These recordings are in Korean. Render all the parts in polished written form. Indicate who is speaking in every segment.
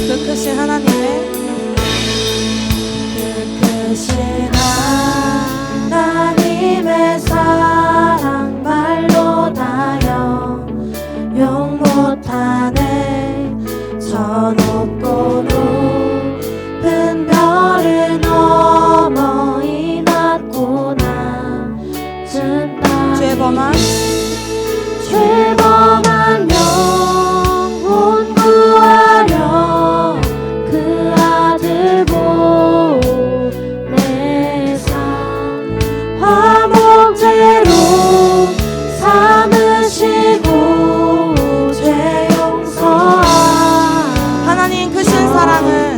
Speaker 1: 그 크신 하나님의
Speaker 2: 사랑 말로 다 용 못하네. 저 높고 높은 별을 넘어 이 낮고 낮은 땅 죄범한 영혼 구하려 그 아들 보내사 화목제로 삼으시고 죄 용서하
Speaker 1: 하나님 크신 사랑은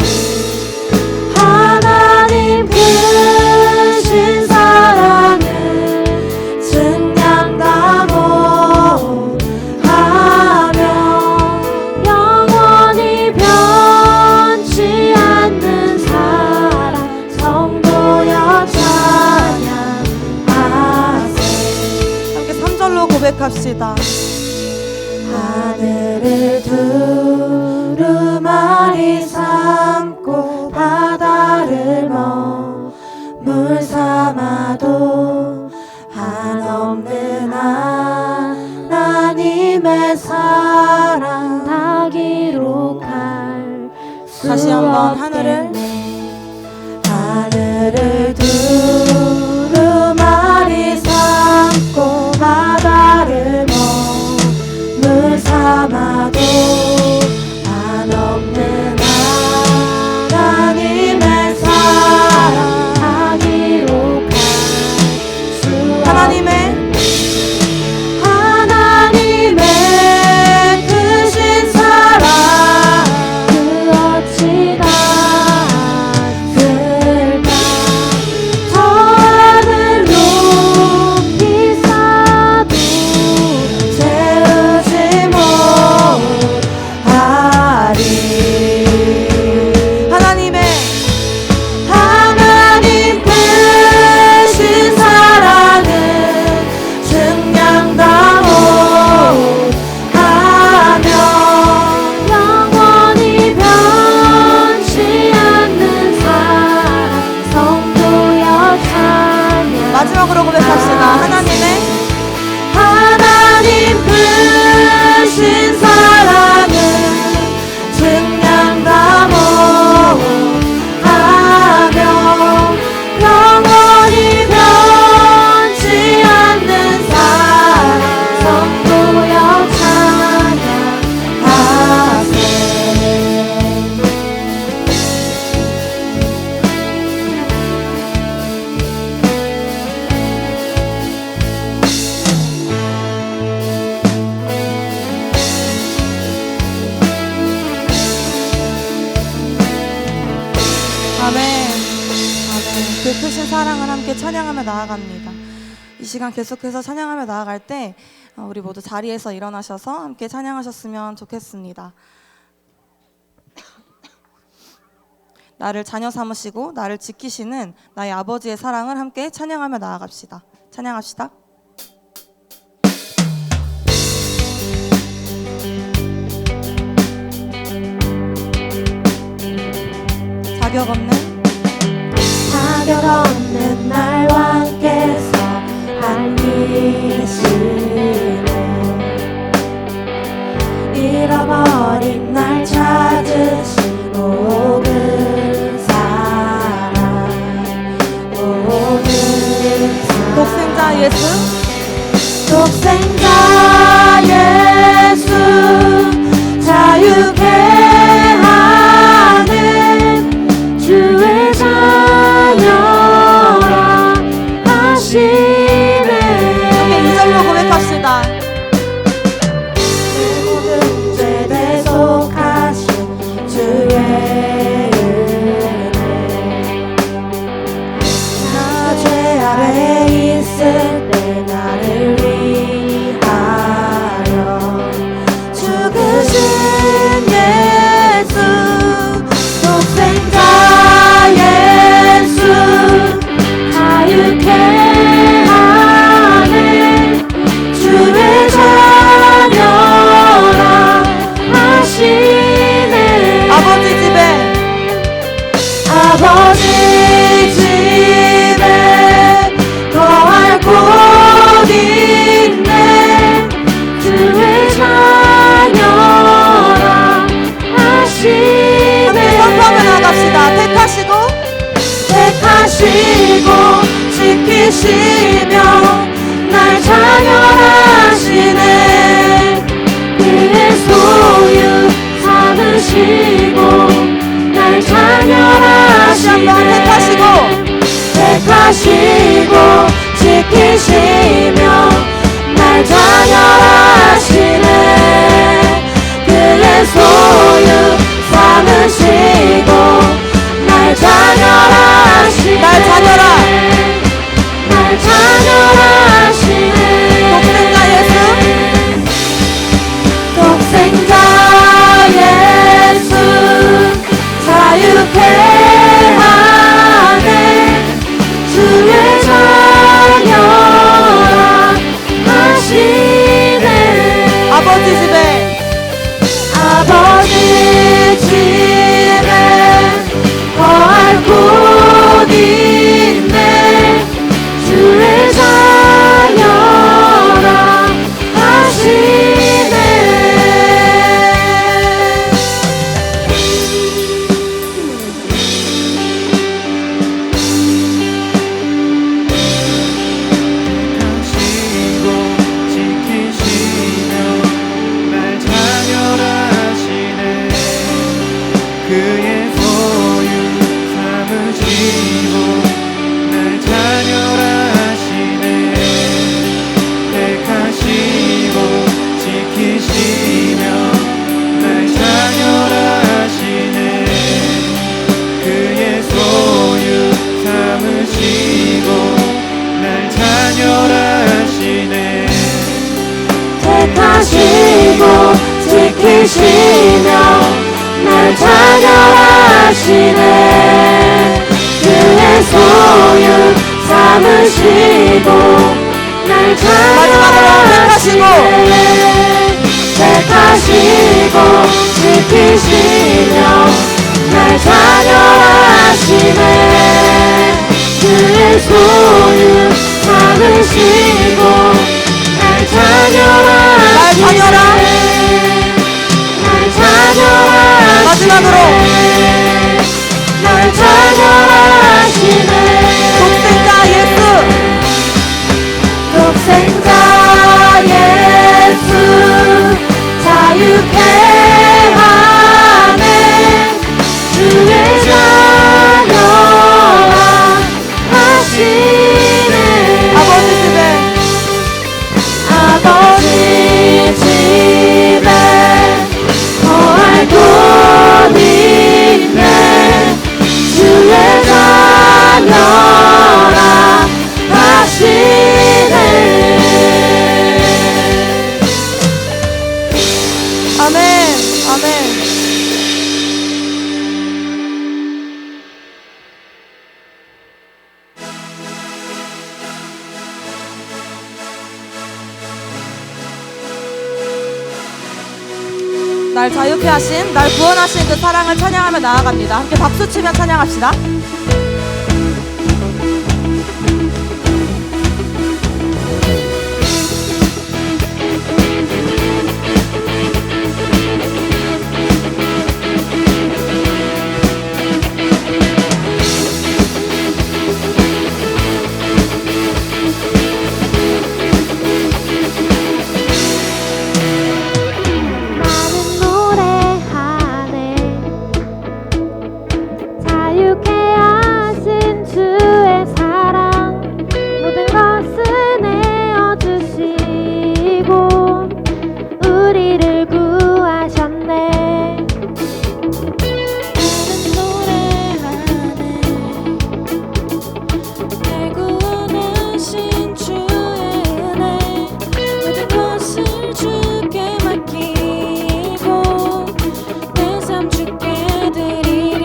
Speaker 2: 하나님 크신 사랑을 증량다 못하며 영원히 변치 않는 사랑 성도여 찬양하세.
Speaker 1: 함께 3절로 고백합시다.
Speaker 2: 하늘을 두루마리 삼고 바다를 물 삼아도 한없는 하나님의 사랑 다 기록할 수
Speaker 1: 다시 한번 하늘을
Speaker 2: 두루마리 삼고 바다를 물 삼아도 한없는 하나님의 사랑 다 기록할 수 하나님의 크신 사랑 그 어찌 닿을까. 저 하늘 높이 쌓아도 채우지 못하리. 하나님 크신 사랑은 증량다 못하며 영원히 변치 않는 사랑 성도여 찬양.
Speaker 1: 마지막으로 고백합시다.
Speaker 2: 하나님 크신 사랑은 증량다 못하며 영원히 변치 않는 사랑 성도여 찬양하세.
Speaker 1: 아멘. 그 크신 사랑을 함께 찬양하며 나아갑니다. 이 시간 계속해서 찬양하며 나아갈 때 우리 모두 자리에서 일어나셔서 함께 찬양하셨으면 좋겠습니다. 나를 자녀 삼으시고 나를 지키시는 나의 아버지의 사랑을 함께 찬양하며 나아갑시다. 찬양합시다. 자격 없는
Speaker 2: 날 왕께서 안기시네. 잃어버린 날 찾으시고 그 사랑
Speaker 1: 독생자 예수
Speaker 2: 자유케 하는 주의 자녀라 하시네.
Speaker 1: 함께 2절로 고백합시다.
Speaker 2: 모든 죄 대속하신 주의 은혜 나 죄 아래에 있을 때 나를 위하여 죽으신 지키시며 날 자녀하시네. 그의 소유 삼으시고 날 자녀하시네. 택하시고 지키시며 날 자녀하시네. 그의 소유 삼으시고 날 자녀하시네.
Speaker 1: 날 자녀라.
Speaker 2: 날 자녀하시네.
Speaker 1: 독생자 예수,
Speaker 2: 독생자 예수 자유케 하네. 주의 자녀라 하시네.
Speaker 1: 아버지 집에
Speaker 2: 아버지 집에 거할 곳 있네. 주의 자녀라 하시네.
Speaker 3: 하시고 지키시며 날 자녀하시네. 그의 소유 삼으시고 날 자녀하시네. 택하시고 지키시며 날 자녀하시네. 그의 소유 삼으시고 날 자녀하시네.
Speaker 2: 택하시고 지키시며 날 자녀하시네. 그의 소유 삼으시고 날 자녀하시네. 택하시고 지키시며 날 자녀하시네. 그의 소유 삼으시고 날 자녀하시네. 날 자녀하시네.
Speaker 1: 마지막으로
Speaker 2: 날 자녀하시네.
Speaker 1: 독생자 예수,
Speaker 2: 독생자 예수 자유케 하네. 주의 자녀라 하시네.
Speaker 1: 아버지 집에
Speaker 2: 아버지 집에 거할 곳 있네. 주의 자녀라 하시네.
Speaker 1: 아멘, 아멘. 날 자유케 하신, 날 구원하신 그 사랑을 찬양하며 나아갑니다. 함께 박수치며 찬양합시다.
Speaker 2: 나는 노래하네. 자유케 하신 주의 사랑 모든 것을 내어주시고 우리를 구하셨네. 나는 노래하네. 날 구원하신 주의 은혜 모든 것을 주께 맡기고 내 삶 주께 드리리.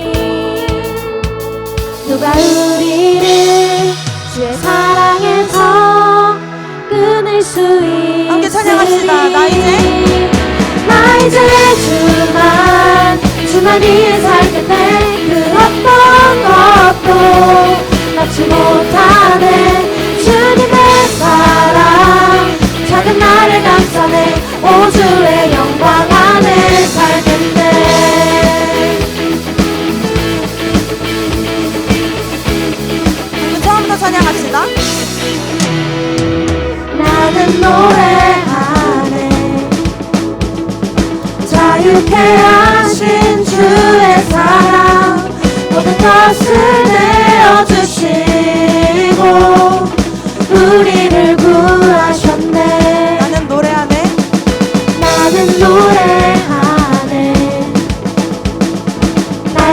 Speaker 2: 누가 우리를 주의 사랑에서 끊을 수 있으리.
Speaker 1: 함께 찬양합시다. 나 이제
Speaker 2: 주만 위해 살 텐데 그 어떤 것도 낳지 못하네. 주님의 사랑 작은 나를 감싸네. 오 주의 영광 안에 살 텐데.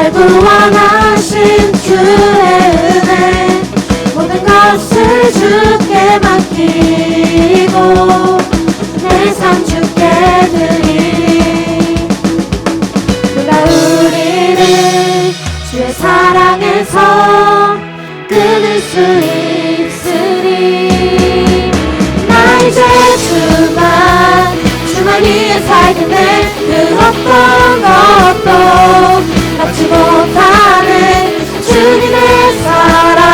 Speaker 2: 날 구원하신 주의 은혜 모든 것을 주께 맡기고 내 삶 주께 드리 그가 우리를 주의 사랑에서 끊을 수 있으니 나 이제 주만 위에 살겠네 그 어떤 것도 막지 못하네 주님의 사랑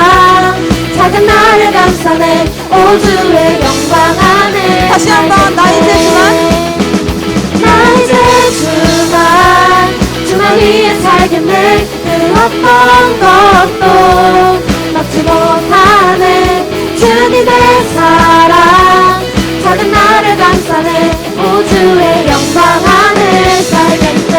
Speaker 2: 작은 나를 감싸네 오 주의 영광 안에
Speaker 1: 다시 한번 나 이제
Speaker 2: 주만 위에 살겠네 그 어떤 것도 막지 못하네 주님의 사랑 작은 나를 감싸네 오 주의 영광 안에 살겠네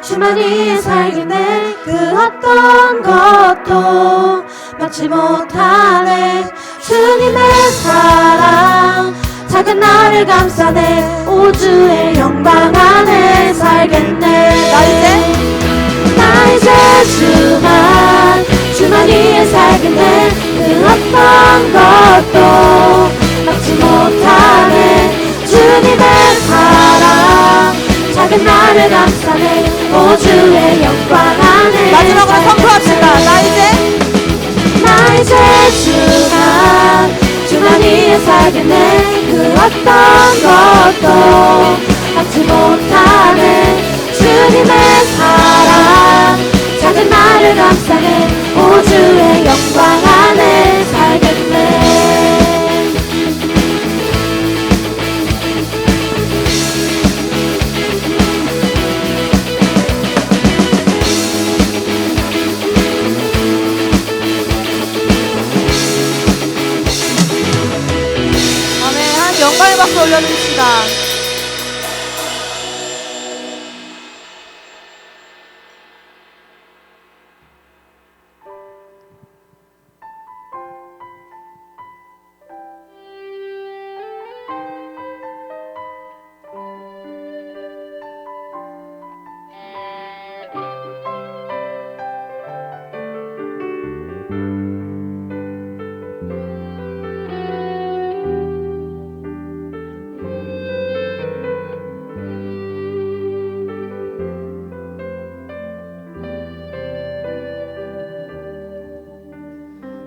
Speaker 2: 주만 위에 살겠네 그 어떤 것도 막지 못하네 주님의 사랑 작은 나를 감싸네 오 주의 영광 안에 살겠네 나 이제 주만 위에 살겠네 그 어떤 것도 막지 못하네 주님의 사랑 작은 나를 감싸네 오 주의 영광 안에
Speaker 1: 마지막으로 선포합시다. 나 이제
Speaker 2: 주만 위에 살겠네 그 어떤 것도 막지 못하네 주님의 사랑 작은 나를 감싸네 오 주의 영광 안에 살겠네
Speaker 1: 영광의 박수 올려주십시다.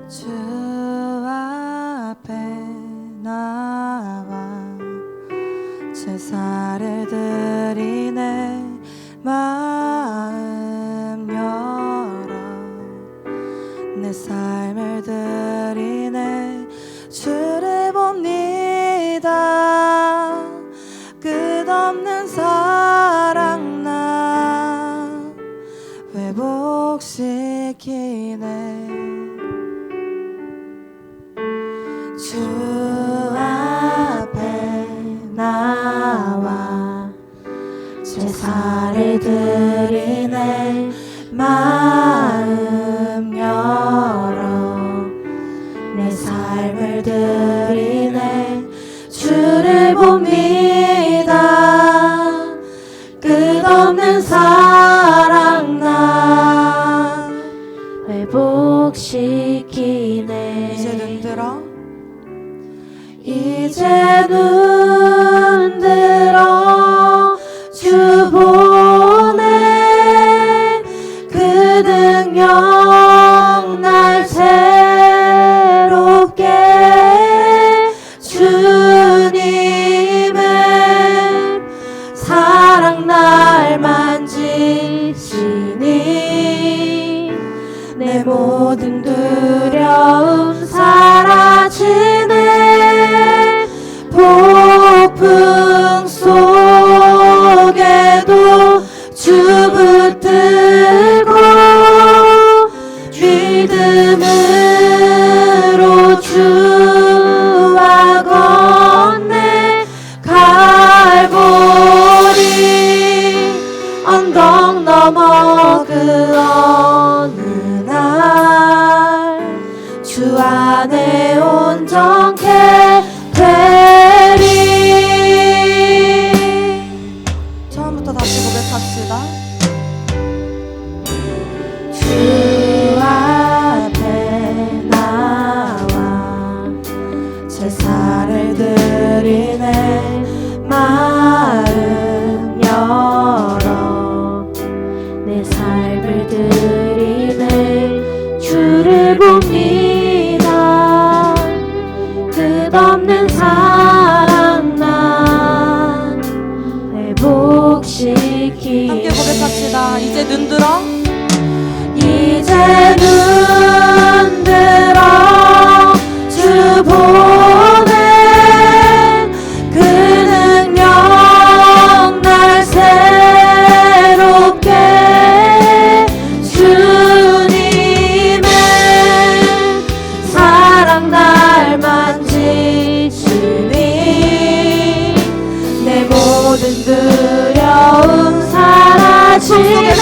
Speaker 1: 주 앞에 나와 제사를 드리네 마음 열어 내 삶을 드리네 주를 봅니다 끝없는 사랑 나 회복시키네 주 앞에 나와 제사를 드리네 마음 열어 내 삶을 드리네 주를 봅니다 끝없는 사랑 나 회복시키네 이제 눈 들어 이제 눈 들어 주 보네 그 능력 날 새롭게 주님은 사랑 날 만지시니 내 모든 두려움 사라지네 폭풍 속에도 주 붙들고 믿음으로 주와 건네 갈고
Speaker 2: 넘어 그 어느 날 주 안에 온전케 되리.
Speaker 1: 처음부터 다시 고백합시다.
Speaker 2: 주 앞에 나와 제사를 드리네. 마음 열어 내 삶을 드리네. 주를 봅니다. 끝없는 사랑 난 회복시키.
Speaker 1: 함께 고백합시다. 이제 눈 들어.
Speaker 2: 이제 눈 들어 주 보내. 그 능력 날 새롭게 해. 주님의 사랑 날 만지시니 내 모든 두려움 사라지네.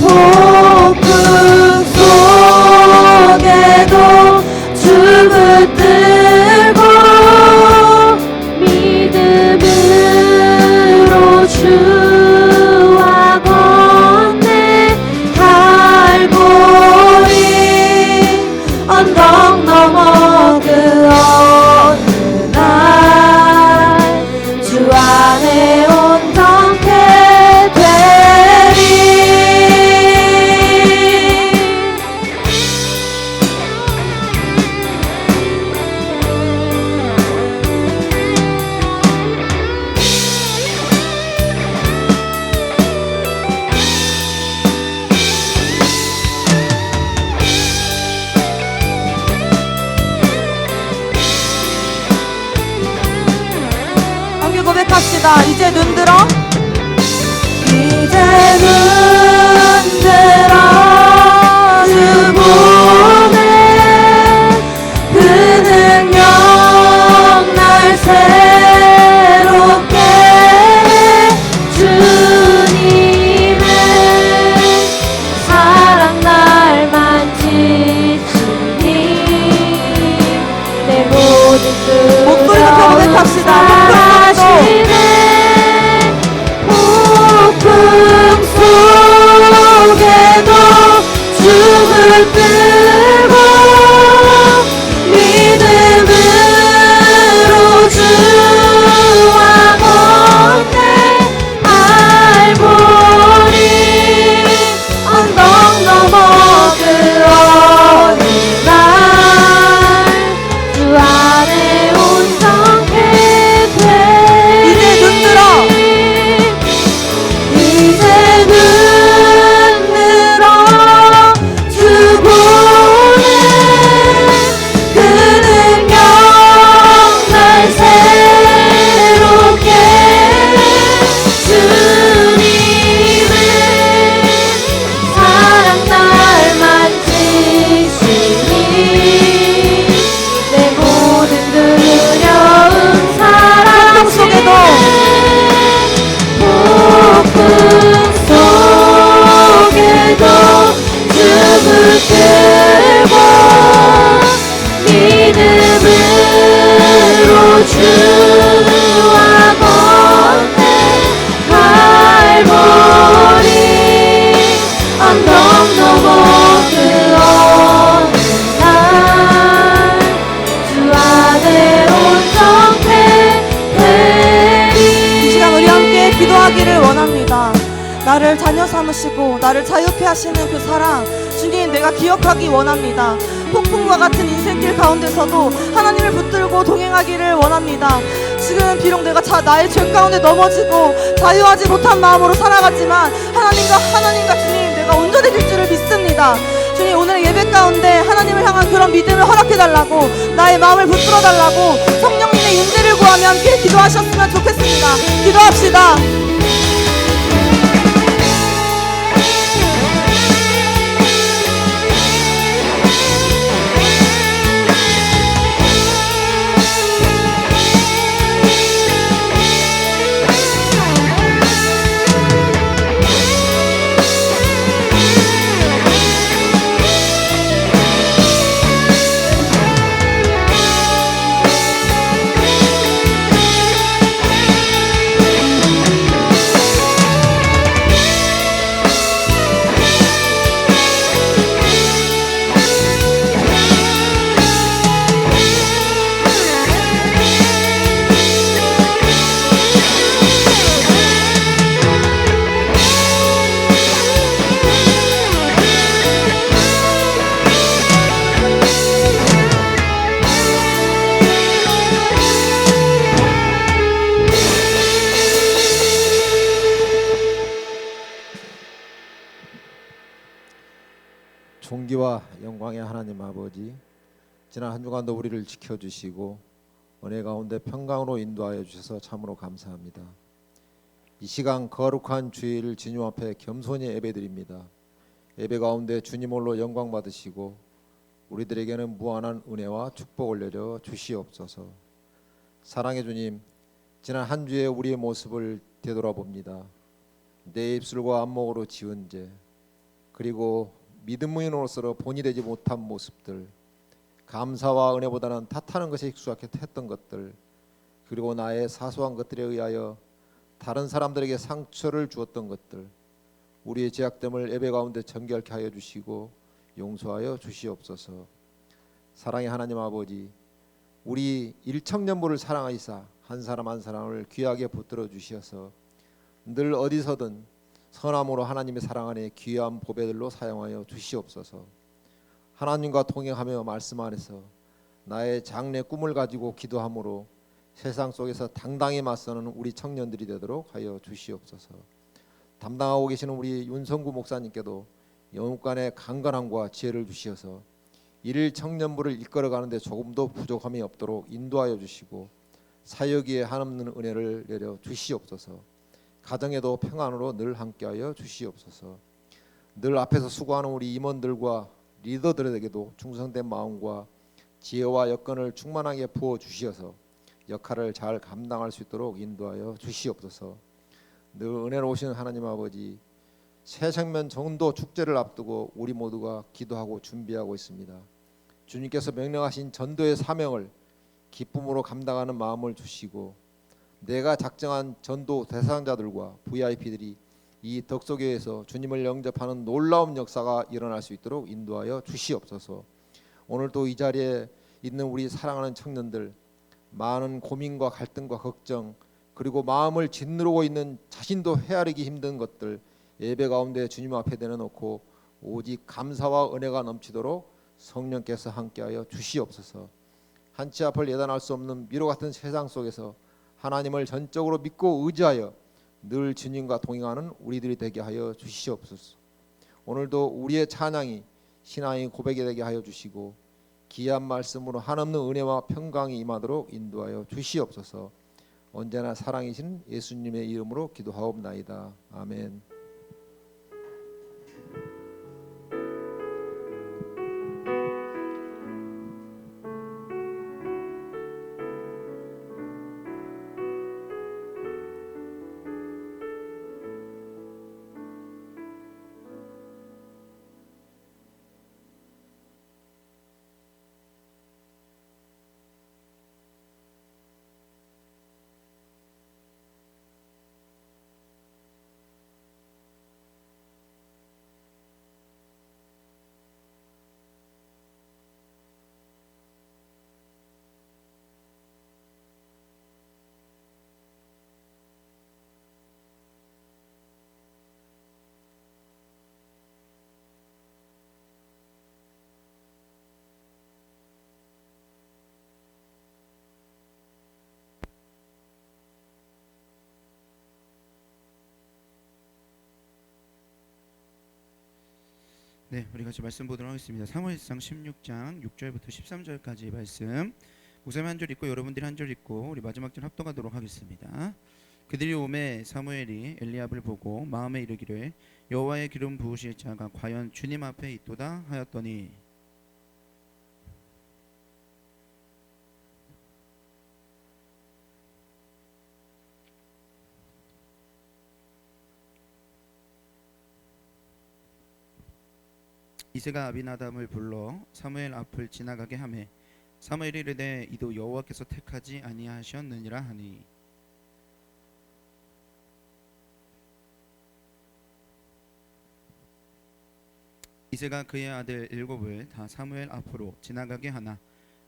Speaker 2: 폭풍 속에도 주 붙들고 믿음으로 주와 건네. 갈보리 언덕 넘어 그 어느 날 주 안에 온전케 되리.
Speaker 1: 함께 고백합시다. 이제 눈 들어.
Speaker 2: 이제 눈 들어 주 보내. 그 능력 날 새롭게 해. 주님의 사랑 날 만지시니 내 모든
Speaker 1: 목소리 높여 고백합시다.
Speaker 2: 사라지네. 폭풍 속에도 주 붙들고 믿음으로 주와 건네. 알보리 언덕 넘어 그 어느 날 주 안에 온전케 되리.
Speaker 1: 이제 눈 들어.
Speaker 2: 이제 눈 들어 주 보내. 그 능력 날 새롭게 해. 주님의 사랑 날 만지시니 내 모든 두려움 사라지네. 폭풍 속에도 주 붙들고 믿음으로 주와 건네. 갈보리 언덕 넘어 그 어느 날 주 안에 온전케 되리.
Speaker 1: 이 시간 우리 함께 기도하기를 원합니다. 나를 자녀 삼으시고 나를 자유케 하시는 그 사랑, 주님 내가 기억하기 원합니다. 폭풍과 같은 인생길 가운데서도 하나님을 붙들고 동행하기를 원합니다. 지금 비록 내가 나의 죄 가운데 넘어지고 자유하지 못한 마음으로 살아가지만 하나님과 주님 내가 온전해질 줄을 믿습니다. 주님 오늘 예배 가운데 하나님을 향한 그런 믿음을 허락해달라고, 나의 마음을 붙들어달라고 성령님의 인재를 구하며 함께 기도하셨으면 좋겠습니다. 기도합시다.
Speaker 4: 존귀와 영광의 하나님 아버지, 지난 한 주간도 우리를 지켜주시고 은혜 가운데 평강으로 인도하여 주셔서 참으로 감사합니다. 이 시간 거룩한 주일 주님 앞에 겸손히 예배드립니다. 예배 가운데 주님 홀로 영광 받으시고 우리들에게는 무한한 은혜와 축복을 내려 주시옵소서. 사랑의 주님, 지난 한 주의 우리의 모습을 되돌아봅니다. 내 입술과 안목으로 지은 죄, 그리고 믿음인으로서 본이 되지 못한 모습들, 감사와 은혜보다는 탓하는 것에 익숙했던 것들, 그리고 나의 사소한 것들에 의하여 다른 사람들에게 상처를 주었던 것들, 우리의 죄악됨을 예배 가운데 정결케 하여 주시고 용서하여 주시옵소서. 사랑의 하나님 아버지, 우리 일천년부를 사랑하시사 한 사람 한 사람을 귀하게 붙들어 주시어서 늘 어디서든 선함으로 하나님의 사랑 안에 귀한 보배들로 사용하여 주시옵소서. 하나님과 동행하며 말씀 안에서 나의 장래 꿈을 가지고 기도함으로 세상 속에서 당당히 맞서는 우리 청년들이 되도록 하여 주시옵소서. 담당하고 계시는 우리 윤성구 목사님께도 영육간의 강건함과 지혜를 주시어서 일 청년부를 이끌어가는 데 조금도 부족함이 없도록 인도하여 주시고 사역에 한없는 은혜를 내려 주시옵소서. 가정에도 평안으로 늘 함께하여 주시옵소서. 늘 앞에서 수고하는 우리 임원들과 리더들에게도 충성된 마음과 지혜와 여건을 충만하게 부어 주시어서 역할을 잘 감당할 수 있도록 인도하여 주시옵소서. 늘 은혜로우신 하나님 아버지, 새 생명 전도 축제를 앞두고 우리 모두가 기도하고 준비하고 있습니다. 주님께서 명령하신 전도의 사명을 기쁨으로 감당하는 마음을 주시고 내가 작정한 전도 대상자들과 VIP들이 이 덕소교회에서 주님을 영접하는 놀라운 역사가 일어날 수 있도록 인도하여 주시옵소서. 오늘도 이 자리에 있는 우리 사랑하는 청년들, 많은 고민과 갈등과 걱정, 그리고 마음을 짓누르고 있는 자신도 헤아리기 힘든 것들 예배 가운데 주님 앞에 내려놓고 오직 감사와 은혜가 넘치도록 성령께서 함께하여 주시옵소서. 한치 앞을 예단할 수 없는 미로 같은 세상 속에서 하나님을 전적으로 믿고 의지하여 늘 주님과 동행하는 우리들이 되게 하여 주시옵소서. 오늘도 우리의 찬양이 신앙의 고백이 되게 하여 주시고 귀한 말씀으로 한없는 은혜와 평강이 임하도록 인도하여 주시옵소서. 언제나 사랑이신 예수님의 이름으로 기도하옵나이다. 아멘.
Speaker 3: 네, 우리 같이 말씀 보도록 하겠습니다. 사무엘상 16장 6절부터 13절까지 말씀. 목사님 한 절 읽고 여러분들이 한 절 읽고 우리 마지막 절 합독하도록 하겠습니다. 그들이 오매 사무엘이 엘리압을 보고 마음에 이르기를 여호와의 기름 부으실 자가 과연 주님 앞에 있도다 하였더니 이새가 아비나답을 불러 사무엘 앞을 지나가게 하매 사무엘이 이르되 이도 여호와께서 택하지 아니하셨느니라 하니 이새가 그의 아들 일곱을 다 사무엘 앞으로 지나가게 하나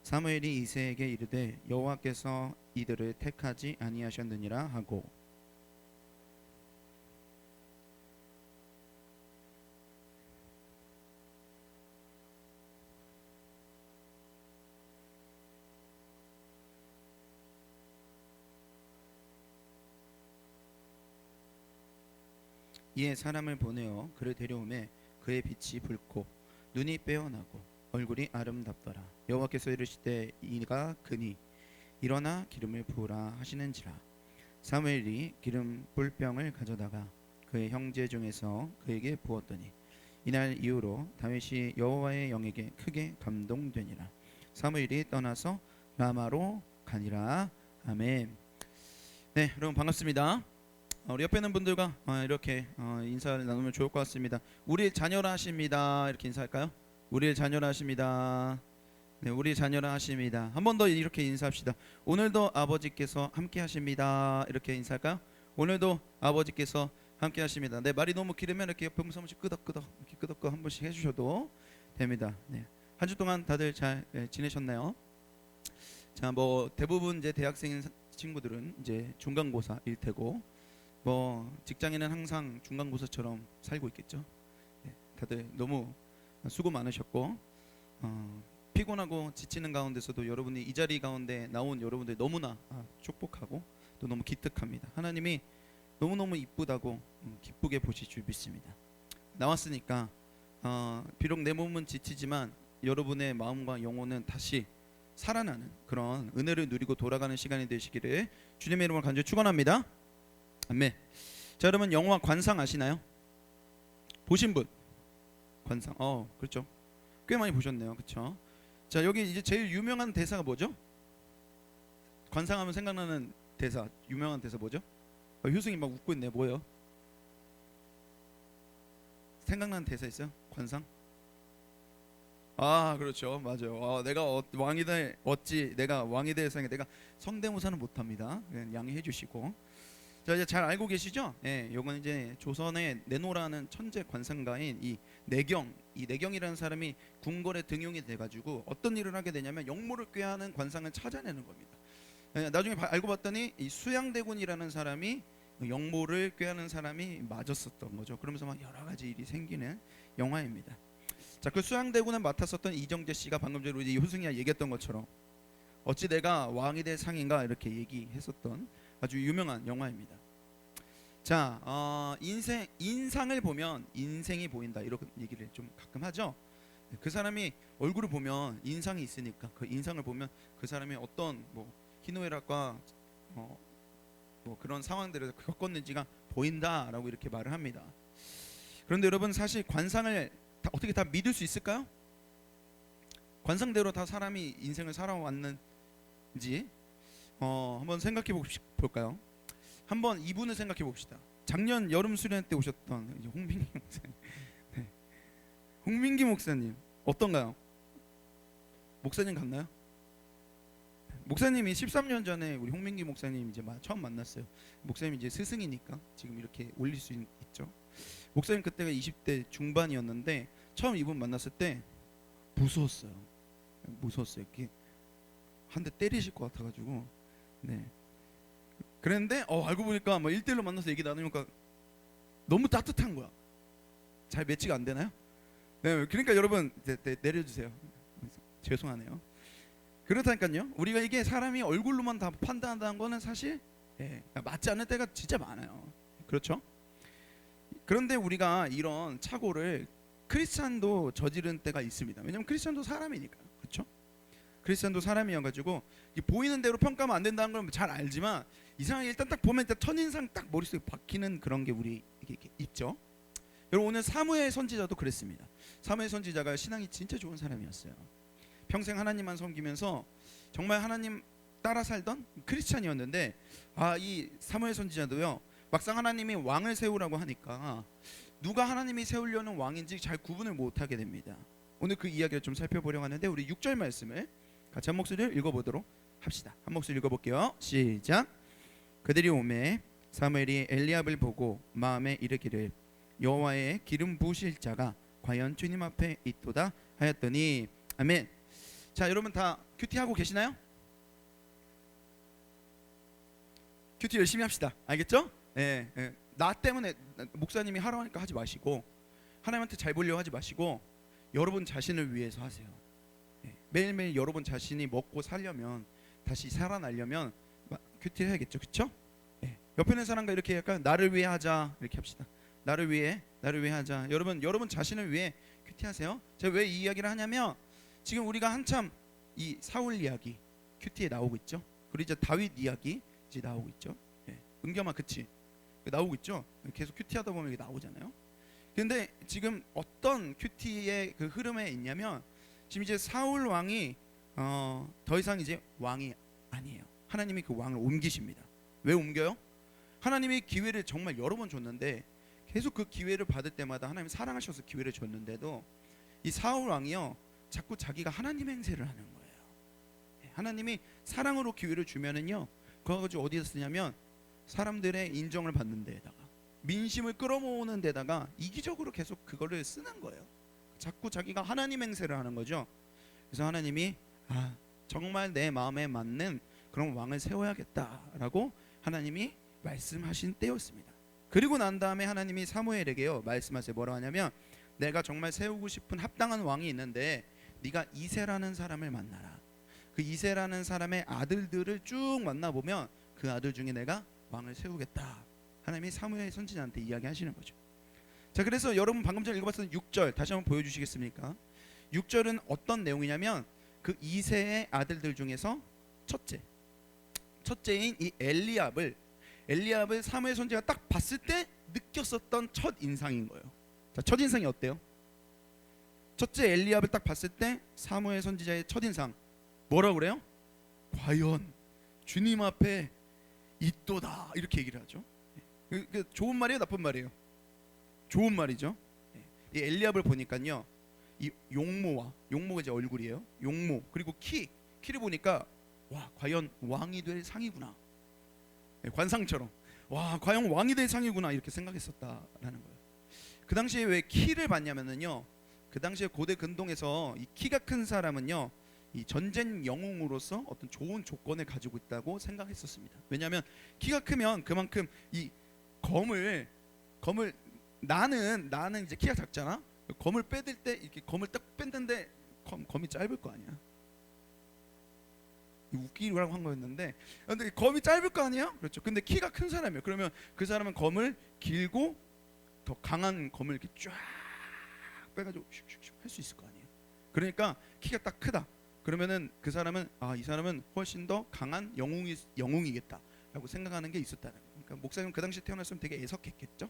Speaker 3: 사무엘이 이새에게 이르되 여호와께서 이들을 택하지 아니하셨느니라 하고 이에 사람을 보내어 그를 데려오매 그의 빛이 붉고 눈이 빼어나고 얼굴이 아름답더라. 여호와께서 이르시되 이가 그니 일어나 기름을 부으라 하시는지라. 사무엘이 기름 뿔병을 가져다가 그의 형제 중에서 그에게 부었더니 이날 이후로 다윗이 여호와의 영에게 크게 감동되니라. 사무엘이 떠나서 라마로 가니라. 아멘. 네, 여러분 반갑습니다. 우리 옆에 있는 분들과 이렇게 인사를 나누면 좋을 것 같습니다. 우리 자녀라 하십니다. 이렇게 인사할까요? 우리 자녀라 하십니다. 네, 우리 자녀라 하십니다. 한 번 더 이렇게 인사합시다. 오늘도 아버지께서 함께 하십니다. 이렇게 인사할까요? 오늘도 아버지께서 함께 하십니다. 네, 말이 너무 길으면 이렇게 옆에 한 번씩 끄덕끄덕 이렇게 끄덕끄덕 한 번씩 해주셔도 됩니다. 네, 한 주 동안 다들 잘 지내셨나요? 자, 뭐 대부분 이제 대학생인 친구들은 이제 중간고사일 테고, 뭐 직장인은 항상 중간고사처럼 살고 있겠죠. 네, 다들 너무 수고 많으셨고 피곤하고 지치는 가운데서도 여러분이 이 자리 가운데 나온 여러분들 너무나 축복하고 또 너무 기특합니다. 하나님이 너무너무 이쁘다고 기쁘게 보실 줄 믿습니다. 나왔으니까 비록 내 몸은 지치지만 여러분의 마음과 영혼은 다시 살아나는 그런 은혜를 누리고 돌아가는 시간이 되시기를 주님의 이름으로 간절히 축원합니다. 아멘. 자, 여러분 영화 관상 아시나요? 보신 분? 관상. 그렇죠. 꽤 많이 보셨네요. 그렇죠. 자, 여기 이제 제일 유명한 대사가 뭐죠? 관상하면 생각나는 대사, 유명한 대사 뭐죠? 효승이 막 웃고 있네. 뭐예요? 생각나는 대사 있어요? 관상? 그렇죠. 맞아요. 내가 왕이 될 어찌 내가 왕이 될 상에 내가 성대모사는 못합니다. 양해해 주시고. 자, 이제 잘 알고 계시죠? 예, 요건 이제 조선의 내노라는 천재 관상가인 이 내경이라는 사람이 궁궐에 등용이 돼가지고 어떤 일을 하게 되냐면 역모를 꾀하는 관상을 찾아내는 겁니다. 나중에 알고 봤더니 이 수양대군이라는 사람이 역모를 꾀하는 사람이 맞았었던 거죠. 그러면서 막 여러 가지 일이 생기는 영화입니다. 자, 그 수양대군을 맡았었던 이정재 씨가 방금 전에 우리 효승이가 얘기했던 것처럼 어찌 내가 왕이 될 상인가 이렇게 얘기했었던 아주 유명한 영화입니다. 자, 인상을 보면 인생이 보인다 이런 얘기를 좀 가끔 하죠. 그 사람이 얼굴을 보면 인상이 있으니까 그 인상을 보면 그 사람이 어떤 뭐 희노애락과 뭐 그런 상황들을 겪었는지가 보인다라고 이렇게 말을 합니다. 그런데 여러분 사실 관상을 어떻게 다 믿을 수 있을까요? 관상대로 다 사람이 인생을 살아왔는지 한번 생각해 볼까요? 한번 이분을 생각해 봅시다. 작년 여름 수련 때 오셨던 홍민기 목사님. 네. 홍민기 목사님 어떤가요? 목사님 같나요? 목사님이 13년 전에 우리 홍민기 목사님 이제 처음 만났어요. 목사님 이제 스승이니까 지금 이렇게 올릴 수 있죠. 목사님 그때가 20대 중반이었는데 처음 이분 만났을 때 무서웠어요. 이렇게 한 대 때리실 것 같아가지고. 네. 그랬는데 알고 보니까 뭐 1대1로 만나서 얘기 나누니까 너무 따뜻한 거야. 잘 매치가 안 되나요? 네. 그러니까 여러분 내려주세요. 죄송하네요. 그렇다니까요. 우리가 이게 사람이 얼굴로만 다 판단한다는 거는 사실 맞지 않는 때가 진짜 많아요. 그렇죠? 그런데 우리가 이런 착오를 크리스찬도 저지른 때가 있습니다. 왜냐하면 크리스찬도 사람이니까요. 그렇죠? 크리스찬도 사람이어가지고 보이는 대로 평가하면 안 된다는 걸 잘 알지만 이상하게 일단 딱 보면 일단 첫인상 딱 머릿속에 박히는 그런 게 우리 이렇게 있죠. 여러분 오늘 사무엘 선지자도 그랬습니다. 사무엘 선지자가 신앙이 진짜 좋은 사람이었어요. 평생 하나님만 섬기면서 정말 하나님 따라 살던 크리스찬이었는데 이 사무엘 선지자도요. 막상 하나님이 왕을 세우라고 하니까 누가 하나님이 세우려는 왕인지 잘 구분을 못하게 됩니다. 오늘 그 이야기를 좀 살펴보려고 하는데 우리 6절 말씀을 같이 한 목소리를 읽어보도록 합시다. 한 목소리 읽어볼게요. 시작. 그들이 오매 사무엘이 엘리압을 보고 마음에 이르기를 여호와의 기름 부으실 자가 과연 주님 앞에 있도다 하였더니. 아멘. 자, 여러분 다 큐티 하고 계시나요? 큐티 열심히 합시다. 알겠죠? 나 때문에 목사님이 하라고 하니까 하지 마시고 하나님한테 잘 보려고 하지 마시고 여러분 자신을 위해서 하세요. 매일매일 여러분 자신이 먹고 살려면 다시 살아나려면 큐티를 해야겠죠. 그렇죠? 옆에 있는 사람과 이렇게 약간 나를 위해 하자 이렇게 합시다. 나를 위해 하자. 여러분 자신을 위해 큐티하세요. 제가 왜 이 이야기를 하냐면 지금 우리가 한참 이 사울 이야기 큐티에 나오고 있죠. 그리고 이제 다윗 이야기 이제 나오고 있죠. 예. 은겸아 그치? 나오고 있죠. 계속 큐티하다 보면 이게 나오잖아요. 근데 지금 어떤 큐티의 그 흐름에 있냐면 지금 이제 사울 왕이 더 이상 이제 왕이 아니에요. 하나님이 그 왕을 옮기십니다. 왜 옮겨요? 하나님이 기회를 정말 여러 번 줬는데 계속 그 기회를 받을 때마다 하나님 사랑하셔서 기회를 줬는데도 이 사울 왕이요 자꾸 자기가 하나님 행세를 하는 거예요. 하나님이 사랑으로 기회를 주면은요 그거 가지고 어디에 쓰냐면 사람들의 인정을 받는 데에다가 민심을 끌어모으는 데다가 이기적으로 계속 그거를 쓰는 거예요. 자꾸 자기가 하나님 행세를 하는 거죠. 그래서 하나님이 정말 내 마음에 맞는 그런 왕을 세워야겠다라고 하나님이 말씀하신 때였습니다. 그리고 난 다음에 하나님이 사무엘에게요 말씀하세요. 뭐라고 하냐면 내가 정말 세우고 싶은 합당한 왕이 있는데 네가 이새라는 사람을 만나라. 그 이새라는 사람의 아들들을 쭉 만나보면 그 아들 중에 내가 왕을 세우겠다. 하나님이 사무엘 선지자한테 이야기하시는 거죠. 자, 그래서 여러분 방금 전에 읽어봤던 6절 다시 한번 보여주시겠습니까? 6절은 어떤 내용이냐면 그 이새의 아들들 중에서 첫째인 이 엘리압을 사무엘 선지자가 딱 봤을 때 느꼈었던 첫 인상인 거예요. 자, 첫 인상이 어때요? 첫째 엘리압을 딱 봤을 때 사무엘 선지자의 첫 인상 뭐라고 그래요? 과연 주님 앞에 있도다 이렇게 얘기를 하죠. 좋은 말이에요, 나쁜 말이에요? 좋은 말이죠. 이 엘리압을 보니까요, 이 용모가 이제 얼굴이에요. 용모 그리고 키를 보니까 와 과연 왕이 될 상이구나. 관상처럼 와 과연 왕이 될 상이구나 이렇게 생각했었다라는 거예요. 그 당시에 왜 키를 봤냐면은요, 그 당시에 고대 근동에서 이 키가 큰 사람은요 이 전쟁 영웅으로서 어떤 좋은 조건을 가지고 있다고 생각했었습니다. 왜냐하면 키가 크면 그만큼 이 검을 나는 이제 키가 작잖아. 검을 빼들 때 이렇게 검을 딱 뺐는데 검이 짧을 거 아니야. 웃기라고 한 거였는데 근데 검이 짧을 거 아니에요? 그렇죠. 근데 키가 큰 사람이에요. 그러면 그 사람은 검을 길고 더 강한 검을 이렇게 쫙 빼가지고 슉슉슉 할 수 있을 거 아니에요. 그러니까 키가 딱 크다. 그러면은 그 사람은 이 사람은 훨씬 더 강한 영웅이겠다라고 생각하는 게 있었다는 거예요. 그러니까 목사님 그 당시 태어났으면 되게 애석했겠죠.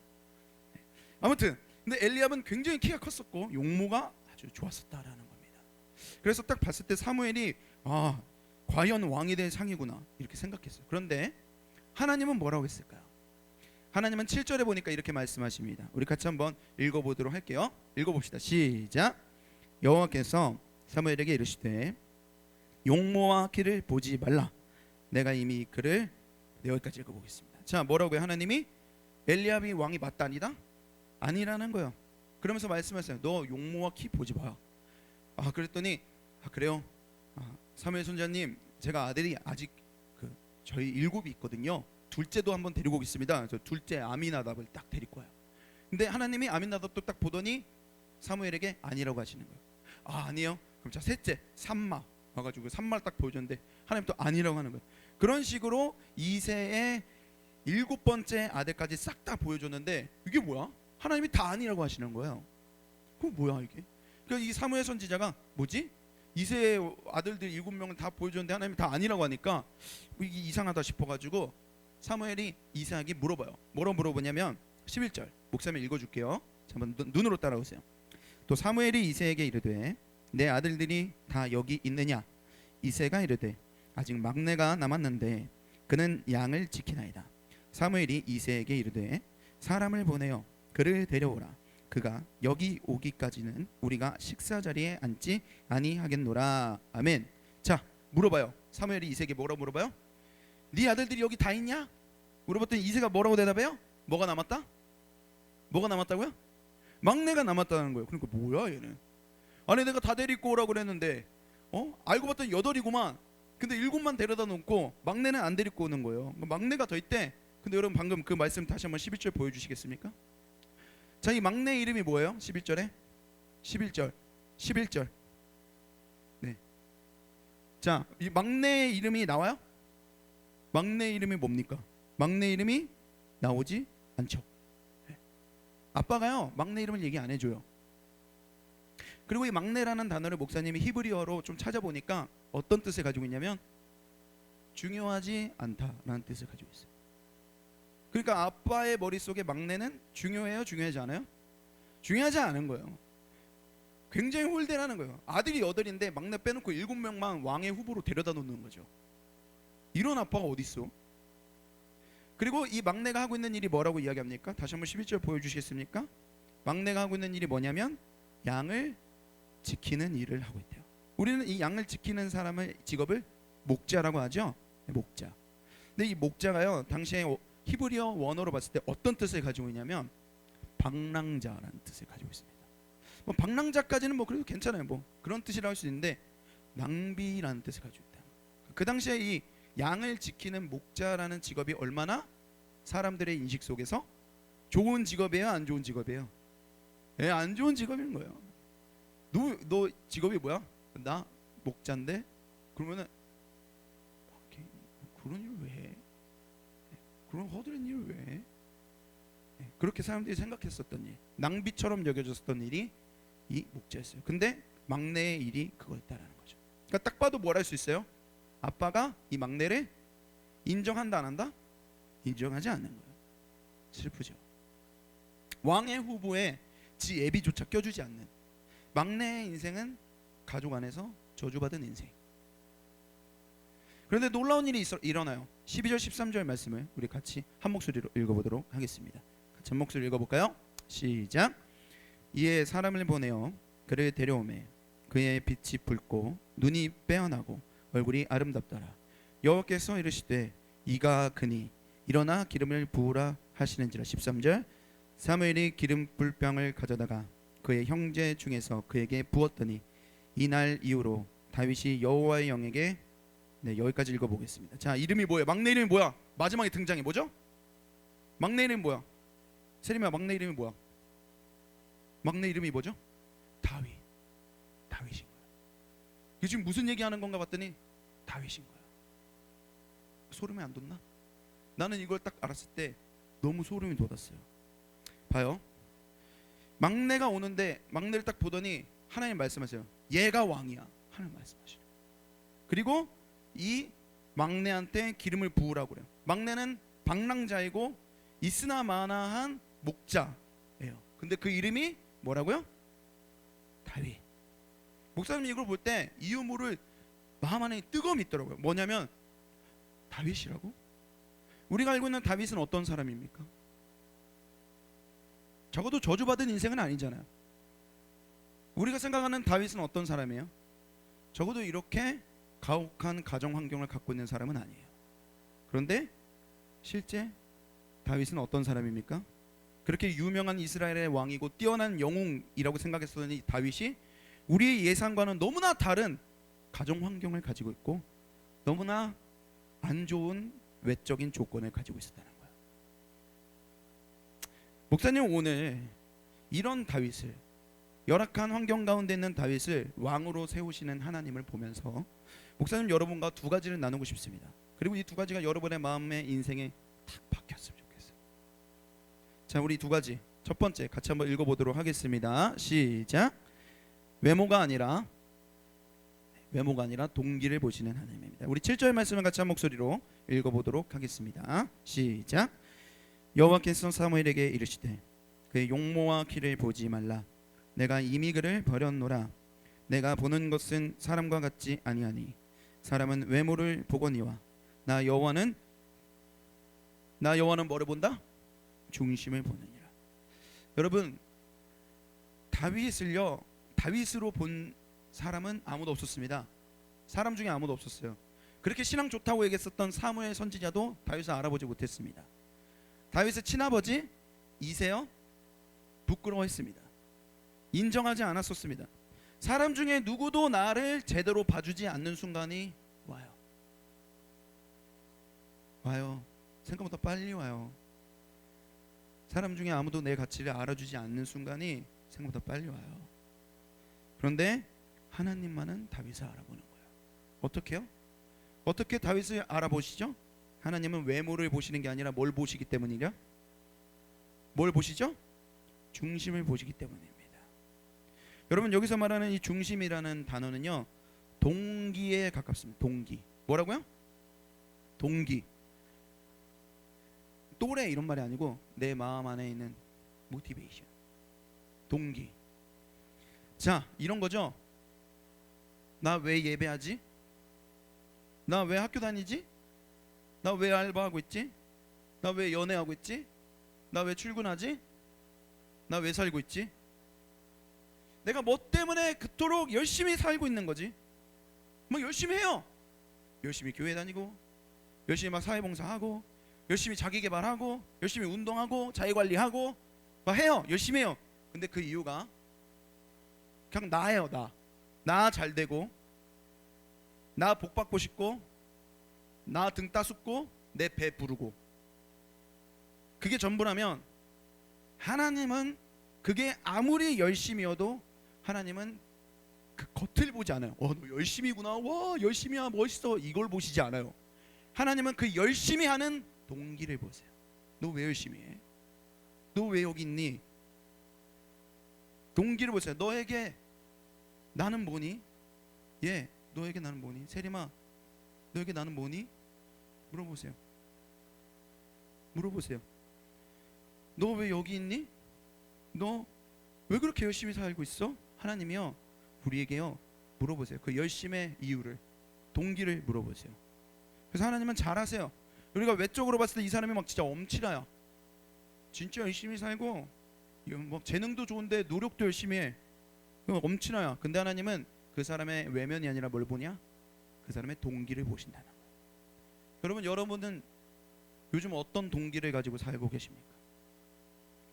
Speaker 3: 네. 아무튼 근데 엘리압은 굉장히 키가 컸었고 용모가 아주 좋았었다라는 겁니다. 그래서 딱 봤을 때 사무엘이 과연 왕이 될 상이구나 이렇게 생각했어요. 그런데 하나님은 뭐라고 했을까요? 하나님은 7절에 보니까 이렇게 말씀하십니다. 우리 같이 한번 읽어보도록 할게요. 읽어봅시다. 시작. 여호와께서 사무엘에게 이르시되 용모와 키를 보지 말라. 내가 이미 그를 여기까지 읽어보겠습니다. 자, 뭐라고요? 하나님이 엘리압이 왕이 맞다 아니다? 아니라는 거예요. 그러면서 말씀하세요. 너 용모와 키 보지 마. 그랬더니 그래요. 사무엘 선지자님, 제가 아들이 아직 저희 7이 있거든요. 둘째도 한번 데리고 오겠습니다. 저 둘째 아미나답을 딱 데리고 와요. 근데 하나님이 아미나답도 딱 보더니 사무엘에게 아니라고 하시는 거예요. 아니에요? 그럼 자 셋째 삼마 와가지고 삼마를 딱 보여줬는데 하나님 또 아니라고 하는 거예요. 그런 식으로 이새의 7번째 아들까지 싹 다 보여줬는데 이게 뭐야? 하나님이 다 아니라고 하시는 거예요. 그거 뭐야 이게? 그러니까 이 사무엘 선지자가 뭐지? 이새의 아들들 7명을 다 보여줬는데 하나님이 다 아니라고 하니까 이게 이상하다 싶어가지고 사무엘이 이삭에게 물어봐요. 뭐라고 물어보냐면 11절 목사님 읽어줄게요. 자, 한번 눈으로 따라오세요. 또 사무엘이 이새에게 이르되 내 아들들이 다 여기 있느냐? 이새가 이르되 아직 막내가 남았는데 그는 양을 지키나이다. 사무엘이 이새에게 이르되 사람을 보내어 그를 데려오라. 그가 여기 오기까지는 우리가 식사 자리에 앉지 아니하겠노라. 아멘. 자, 물어봐요. 사무엘이 이새에게 뭐라고 물어봐요? 네 아들들이 여기 다 있냐? 물어봤더니 이새가 뭐라고 대답해요? 뭐가 남았다? 뭐가 남았다고요? 막내가 남았다는 거예요. 그러니까 뭐야 얘는? 아니 내가 다 데리고 오라고 그랬는데 알고 봤더니 8이구만. 근데 7만 데려다 놓고 막내는 안 데리고 오는 거예요. 막내가 더 있대. 근데 여러분 방금 그 말씀 다시 한번 11절 보여주시겠습니까? 자, 이 막내 이름이 뭐예요? 11절에 11절. 네. 자, 이 막내 이름이 나와요? 막내 이름이 뭡니까? 막내 이름이 나오지 않죠. 아빠가요 막내 이름을 얘기 안 해줘요. 그리고 이 막내라는 단어를 목사님이 히브리어로 좀 찾아보니까 어떤 뜻을 가지고 있냐면 중요하지 않다라는 뜻을 가지고 있어요. 그러니까 아빠의 머릿속에 막내는 중요해요? 중요하지 않아요? 중요하지 않은 거예요. 굉장히 홀대라는 거예요. 아들이 8인데 막내 빼놓고 7명만 왕의 후보로 데려다 놓는 거죠. 이런 아빠가 어디 있어? 그리고 이 막내가 하고 있는 일이 뭐라고 이야기합니까? 다시 한번 11절 보여주시겠습니까? 막내가 하고 있는 일이 뭐냐면 양을 지키는 일을 하고 있대요. 우리는 이 양을 지키는 사람의 직업을 목자라고 하죠. 네, 목자. 근데 이 목자가요, 당시에 히브리어 원어로 봤을 때 어떤 뜻을 가지고 있냐면 방랑자라는 뜻을 가지고 있습니다. 뭐 방랑자까지는 뭐 그래도 괜찮아요. 뭐 그런 뜻이라고 할 수 있는데 낭비라는 뜻을 가지고 있다. 그 당시에 이 양을 지키는 목자라는 직업이 얼마나 사람들의 인식 속에서 좋은 직업이에요, 안 좋은 직업이에요? 예, 안 좋은 직업인 거예요. 너 직업이 뭐야? 나 목자인데? 그러면은 그런 일을 왜 해? 그런 허드렛 일을 왜 해? 그렇게 사람들이 생각했었던 일, 낭비처럼 여겨졌던 일이 이 목자였어요. 근데 막내의 일이 그거였다라는 거죠. 그러니까 딱 봐도 뭘 할 수 있어요? 아빠가 이 막내를 인정한다 안 한다? 인정하지 않는 거예요. 슬프죠. 왕의 후보에 지 애비조차 껴주지 않는 막내의 인생은 가족 안에서 저주받은 인생. 그런데 놀라운 일이 일어나요. 12절 13절 말씀을 우리 같이 한 목소리로 읽어보도록 하겠습니다. 같이 한 목소리 읽어볼까요? 시작. 이에 사람을 보내어 그를 데려오매 그의 빛이 붉고 눈이 빼어나고 얼굴이 아름답더라. 여호와께서 이르시되 이가 그니 일어나 기름을 부으라 하시는지라. 13절. 사무엘이 기름 불병을 가져다가 그의 형제 중에서 그에게 부었더니 이날 이후로 다윗이 여호와의 영에게, 네, 여기까지 읽어보겠습니다. 자, 이름이 뭐예요? 막내 이름이 뭐야? 마지막에 등장이 뭐죠? 막내 이름이 뭐야? 세림아, 막내 이름이 뭐야? 막내 이름이 뭐죠? 다윗. 다윗인 거야. 이게 지금 무슨 얘기하는 건가 봤더니 다윗인 거야. 소름이 안 돋나? 나는 이걸 딱 알았을 때 너무 소름이 돋았어요. 봐요. 막내가 오는데 막내를 딱 보더니 하나님 말씀하세요. 얘가 왕이야. 하나님 말씀하시죠. 그리고 이 막내한테 기름을 부으라고 그래요. 막내는 방랑자이고 있으나 마나한 목자예요. 근데 그 이름이 뭐라고요? 다윗. 목사님이 이걸 볼 때 이 유물을 마음 안에 뜨거움이 있더라고요. 뭐냐면 다윗이라고? 우리가 알고 있는 다윗은 어떤 사람입니까? 적어도 저주받은 인생은 아니잖아요. 우리가 생각하는 다윗은 어떤 사람이에요? 적어도 이렇게 가혹한 가정 환경을 갖고 있는 사람은 아니에요. 그런데 실제 다윗은 어떤 사람입니까? 그렇게 유명한 이스라엘의 왕이고 뛰어난 영웅이라고 생각했었더니 다윗이 우리의 예상과는 너무나 다른 가정 환경을 가지고 있고 너무나 안 좋은 외적인 조건을 가지고 있었다는 거예요. 목사님, 오늘 이런 다윗을, 열악한 환경 가운데 있는 다윗을 왕으로 세우시는 하나님을 보면서 목사님 여러분과 두 가지를 나누고 싶습니다. 그리고 이 두 가지가 여러분의 마음의 인생에 탁 박혔으면 좋겠어요. 자, 우리 두 가지, 첫 번째 같이 한번 읽어보도록 하겠습니다. 시작. 외모가 아니라 동기를 보시는 하나님입니다. 우리 7절 말씀을 같이 한 목소리로 읽어보도록 하겠습니다. 시작. 여호와께서 사무엘에게 이르시되 그의 용모와 키를 보지 말라. 내가 이미 그를 버렸노라. 내가 보는 것은 사람과 같지 아니하니 사람은 외모를 보거니와 나 여호와는 뭐를 본다? 중심을 보느니라. 여러분, 다윗으로 본 사람은 아무도 없었습니다. 사람 중에 아무도 없었어요. 그렇게 신앙 좋다고 얘기했었던 사무엘 선지자도 다윗을 알아보지 못했습니다. 다윗의 친아버지 이새요, 부끄러워했습니다. 인정하지 않았었습니다. 사람 중에 누구도 나를 제대로 봐주지 않는 순간이 와요. 생각보다 빨리 와요. 사람 중에 아무도 내 가치를 알아주지 않는 순간이 생각보다 빨리 와요. 그런데 하나님만은 다윗을 알아보는 거예요. 어떻게요? 어떻게 다윗을 알아보시죠? 하나님은 외모를 보시는 게 아니라 뭘 보시기 때문이냐? 뭘 보시죠? 중심을 보시기 때문입니다. 여러분 여기서 말하는 이 중심이라는 단어는요, 동기에 가깝습니다. 동기. 뭐라고요? 동기. 또래 이런 말이 아니고 내 마음 안에 있는 모티베이션. 동기. 자, 이런 거죠. 나 왜 예배하지? 나 왜 학교 다니지? 나 왜 알바하고 있지? 나 왜 연애하고 있지? 나 왜 출근하지? 나 왜 살고 있지? 내가 뭐 때문에 그토록 열심히 살고 있는 거지? 뭐 열심히 해요. 열심히 교회 다니고, 열심히 막 사회봉사하고, 열심히 자기개발하고, 열심히 운동하고, 자기관리하고 막 해요. 열심히 해요. 근데 그 이유가 그냥 나예요. 나 잘되고, 나 복받고 싶고, 나 등 따숩고, 내 배 부르고, 그게 전부라면 하나님은 그게 아무리 열심이어도 하나님은 그 겉을 보지 않아요. 너 열심히구나, 와 열심히야, 멋있어, 이걸 보시지 않아요. 하나님은 그 열심히 하는 동기를 보세요. 너 왜 열심히 해? 너 왜 여기 있니? 동기를 보세요. 너에게 나는 뭐니? 예, 너에게 나는 뭐니? 세림아, 너에게 나는 뭐니? 물어보세요. 물어보세요. 너 왜 여기 있니? 너 왜 그렇게 열심히 살고 있어? 하나님이요, 우리에게요 물어보세요. 그 열심의 이유를, 동기를 물어보세요. 그래서 하나님은 잘하세요. 우리가 외적으로 봤을 때 이 사람이 막 진짜 엄칠아야, 진짜 열심히 살고 뭐 재능도 좋은데 노력도 열심히 해, 엄친아야. 근데 하나님은 그 사람의 외면이 아니라 뭘 보냐? 그 사람의 동기를 보신다는 거예요. 여러분, 여러분은 요즘 어떤 동기를 가지고 살고 계십니까?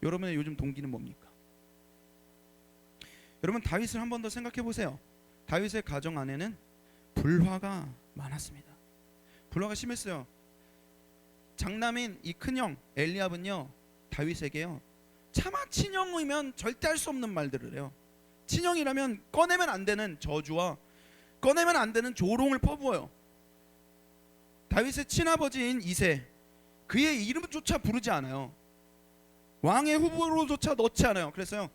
Speaker 3: 여러분의 요즘 동기는 뭡니까? 여러분, 다윗을 한 번 더 생각해 보세요. 다윗의 가정 안에는 불화가 많았습니다. 불화가 심했어요. 장남인 이 큰형 엘리압은요, 다윗에게요 차마 친형이면 절대 할 수 없는 말들을 해요. 친형이라면 꺼내면 안 되는 저주와 꺼내면 안 되는 조롱을 퍼부어요. 다윗의 친아버지인 이새, 그의 이름조차 부르지 않아요. 왕의 후보로조차 넣지 않아요. 그래서요,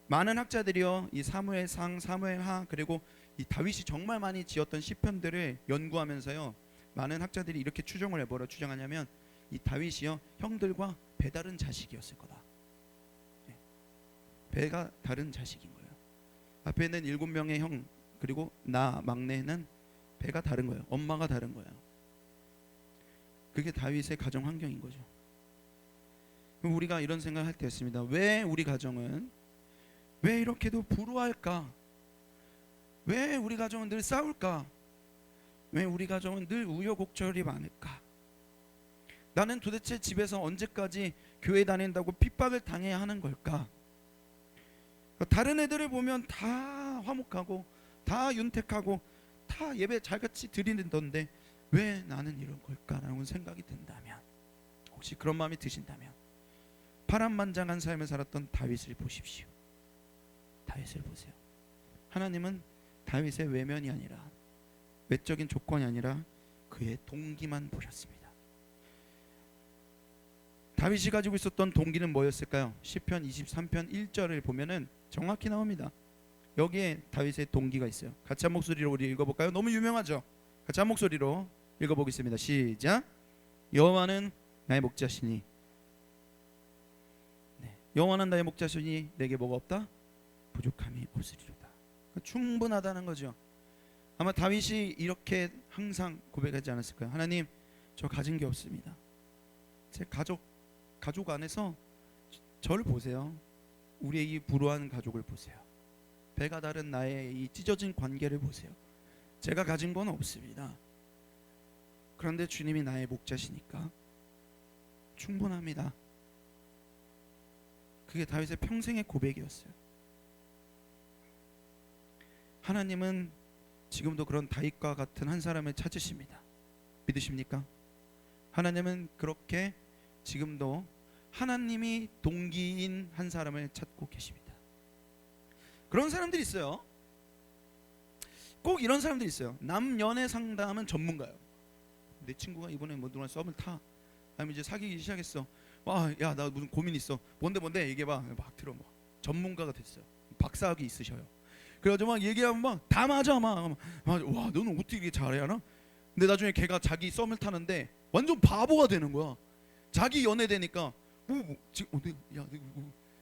Speaker 3: 많은 학자들이요 이 사무엘상, 사무엘하, 그리고 이 다윗이 정말 많이 지었던 시편들을 연구하면서요, 많은 학자들이 이렇게 추정을 해. 뭐라 추정하냐면 이 다윗이요 형들과 배다른 자식이었을 거다. 배가 다른 자식인 거예요. 앞에 있는 7명의 형, 그리고 나 막내는 배가 다른 거예요. 엄마가 다른 거예요. 그게 다윗의 가정 환경인 거죠. 그럼 우리가 이런 생각을 할 때였습니다. 왜 우리 가정은 왜 이렇게도 불우할까? 왜 우리 가정은 늘 싸울까? 왜 우리 가정은 늘 우여곡절이 많을까? 나는 도대체 집에서 언제까지 교회 다닌다고 핍박을 당해야 하는 걸까? 다른 애들을 보면 다 화목하고 다 윤택하고 다 예배 잘같이 드리는던데 왜 나는 이런 걸까라는 생각이 든다면, 혹시 그런 마음이 드신다면 파란만장한 삶을 살았던 다윗을 보십시오. 다윗을 보세요. 하나님은 다윗의 외면이 아니라, 외적인 조건이 아니라 그의 동기만 보셨습니다. 다윗이 가지고 있었던 동기는 뭐였을까요? 시편 23편 1절을 보면은 정확히 나옵니다. 여기에 다윗의 동기가 있어요. 같이 한 목소리로 우리 읽어볼까요? 너무 유명하죠? 같이 한 목소리로 읽어보겠습니다. 시작. 여호와는 나의 목자시니, 여호와는 나의 목자시니 내게 뭐가 없다? 부족함이 없으리로다. 충분하다는 거죠. 아마 다윗이 이렇게 항상 고백하지 않았을까요? 하나님, 저 가진 게 없습니다. 제 가족 안에서 저를 보세요. 우리의 이 불우한 가족을 보세요. 배가 다른 나의 이 찢어진 관계를 보세요. 제가 가진 건 없습니다. 그런데 주님이 나의 목자시니까 충분합니다. 그게 다윗의 평생의 고백이었어요. 하나님은 지금도 그런 다윗과 같은 한 사람을 찾으십니다. 믿으십니까? 하나님은 그렇게 지금도 하나님이 동기인 한 사람을 찾고 계십니다. 그런 사람들이 있어요. 꼭 이런 사람들이 있어요. 남연애 상담은 전문가예요. 내 친구가 이번에 뭐 누구랑 썸을 타. 다음에 이제 사귀기 시작했어. 와, 야, 나 무슨 고민 있어. 뭔데 얘기해봐. 막 들어. 뭐 전문가가 됐어요. 박사학위 있으셔요. 그래가지고 막 얘기하면 막 다 맞아 막 맞아. 와 너는 어떻게 이렇게 잘해 하나? 근데 나중에 걔가 자기 썸을 타는데 완전 바보가 되는 거야. 자기 연애 되니까 지금 야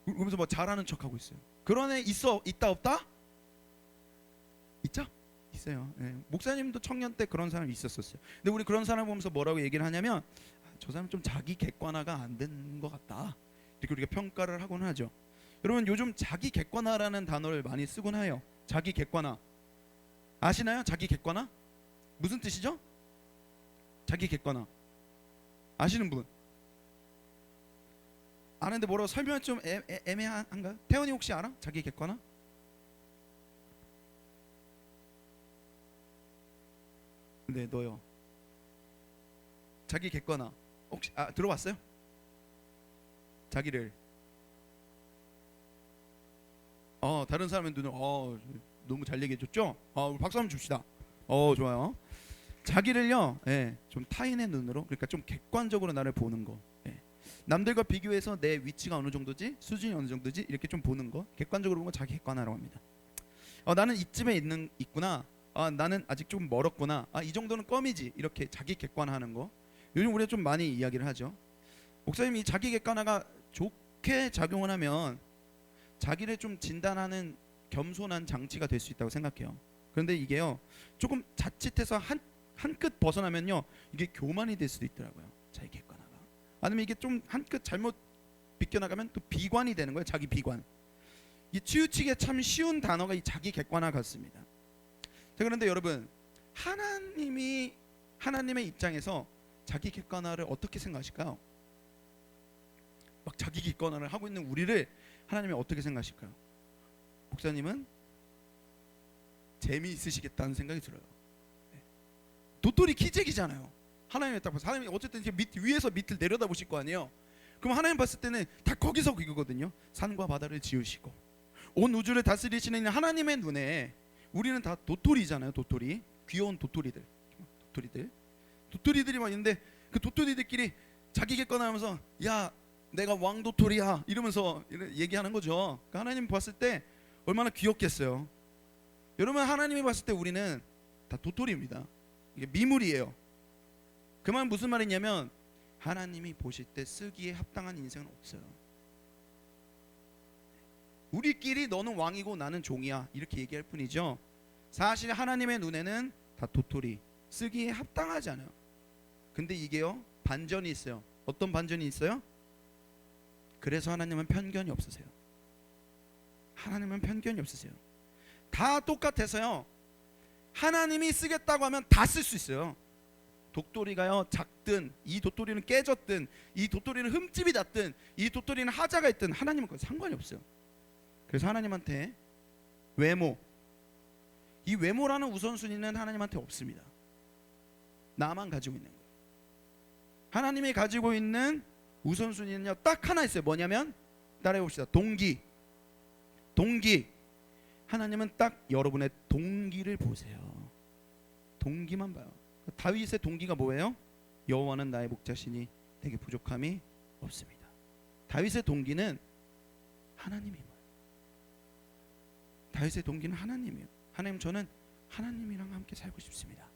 Speaker 3: 그러면서 막 잘하는 척하고 있어요. 그런 애 있다 없다? 있죠? 있어요. 네. 목사님도 청년 때 그런 사람이 있었어요. 근데 우리 그런 사람 보면서 뭐라고 얘기를 하냐면 저 사람 좀 자기 객관화가 안 된 것 같다. 이렇게 우리가 평가를 하곤 하죠. 여러분 요즘 자기 객관화라는 단어를 많이 쓰곤 해요. 자기 객관화 아시나요? 자기 객관화 무슨 뜻이죠? 자기 객관화 아시는 분? 아는데 뭐라고 설명 좀 애매한가요? 태원이 혹시 알아? 자기 객관화? 네 너요. 자기 객관화 혹시 들어봤어요? 자기를 다른 사람의 눈을 너무 잘 얘기해줬죠? 우리 박수 한번 줍시다. 좋아요. 자기를요, 예, 좀 타인의 눈으로, 그러니까 좀 객관적으로 나를 보는 거. 예. 남들과 비교해서 내 위치가 어느 정도지, 수준이 어느 정도지 이렇게 좀 보는 거. 객관적으로 보면 자기 객관화라고 합니다. 나는 이쯤에 있구나. 나는 아직 좀 멀었구나. 이 정도는 껌이지. 이렇게 자기 객관화하는 거. 요즘 우리가 좀 많이 이야기를 하죠. 목사님이 이 자기 객관화가 좋게 작용을 하면 자기를 좀 진단하는 겸손한 장치가 될 수 있다고 생각해요. 그런데 이게요 조금 자칫해서 한 끗 벗어나면요 이게 교만이 될 수도 있더라고요. 자기 객관화가. 아니면 이게 좀 한 끗 잘못 비껴나가면 또 비관이 되는 거예요. 자기 비관. 이 치우치기에 참 쉬운 단어가 이 자기 객관화 같습니다. 자, 그런데 여러분 하나님의 입장에서 자기 객관화를 어떻게 생각하실까요? 막 자기 객관화를 하고 있는 우리를 하나님이 어떻게 생각하실까요? 목사님은 재미있으시겠다는 생각이 들어요. 도토리 키재기잖아요. 하나님이 딱 봐서 하나님이 어쨌든 이제 위에서 밑을 내려다보실 거 아니에요. 그럼 하나님 봤을 때는 다 거기서 그거거든요. 산과 바다를 지으시고 온 우주를 다스리시는 하나님의 눈에 우리는 다 도토리잖아요. 도토리. 귀여운 도토리들이 막 있는데 그 도토리들끼리 자기 객관화하면서 야 내가 왕도토리야 이러면서 얘기하는 거죠. 그러니까 하나님 봤을 때 얼마나 귀엽겠어요. 여러분 하나님이 봤을 때 우리는 다 도토리입니다. 이게 미물이에요. 그 말 무슨 말이냐면 하나님이 보실 때 쓰기에 합당한 인생은 없어요. 우리끼리 너는 왕이고 나는 종이야 이렇게 얘기할 뿐이죠. 사실 하나님의 눈에는 다 도토리 쓰기에 합당하지 않아요. 근데 이게요 반전이 있어요. 어떤 반전이 있어요? 그래서 하나님은 편견이 없으세요. 하나님은 편견이 없으세요. 다 똑같아서요 하나님이 쓰겠다고 하면 다 쓸 수 있어요. 독도리가요 작든 이 도토리는 깨졌든 이 도토리는 흠집이 났든 이 도토리는 하자가 있든 하나님은 그건 상관이 없어요. 그래서 하나님한테 이 외모라는 우선순위는 하나님한테 없습니다. 나만 가지고 있는 거예요. 하나님이 가지고 있는 우선순위는요 딱 하나 있어요. 뭐냐면 따라해봅시다. 동기. 하나님은 딱 여러분의 동기를 보세요. 동기만 봐요. 다윗의 동기가 뭐예요? 여호와는 나의 목자시니 내게 부족함이 없습니다. 다윗의 동기는 하나님이에요. 다윗의 동기는 하나님이에요. 하나님 저는 하나님이랑 함께 살고 싶습니다.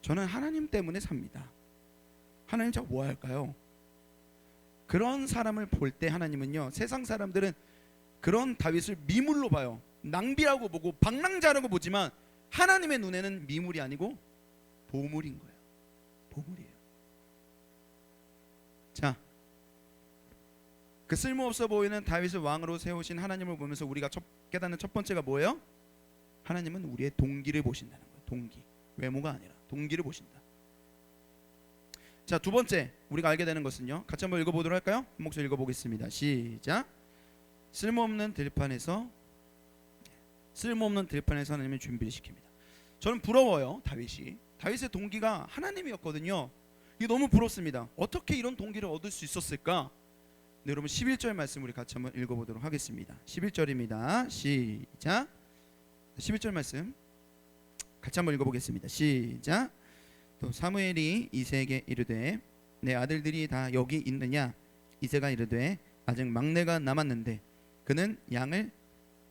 Speaker 3: 저는 하나님 때문에 삽니다. 하나님 저 뭐 할까요? 그런 사람을 볼 때 하나님은요 세상 사람들은 그런 다윗을 미물로 봐요. 낭비라고 보고 방랑자라고 보지만 하나님의 눈에는 미물이 아니고 보물인 거예요. 보물이에요. 자, 그 쓸모없어 보이는 다윗을 왕으로 세우신 하나님을 보면서 우리가 깨닫는 첫 번째가 뭐예요? 하나님은 우리의 동기를 보신다는 거예요. 동기. 외모가 아니라 동기를 보신다. 자, 두 번째 우리가 알게 되는 것은요. 같이 한번 읽어보도록 할까요? 한 목소리 읽어보겠습니다. 시작. 쓸모없는 들판에서 하나님의 준비를 시킵니다. 저는 부러워요. 다윗의 동기가 하나님이었거든요. 이게 너무 부럽습니다. 어떻게 이런 동기를 얻을 수 있었을까? 네, 여러분 11절 말씀 우리 같이 한번 읽어보도록 하겠습니다. 11절입니다. 시작. 11절 말씀 같이 한번 읽어보겠습니다. 시작. 또 사무엘이 이새에게 이르되 내 아들들이 다 여기 있느냐? 이새가 이르되 아직 막내가 남았는데 그는 양을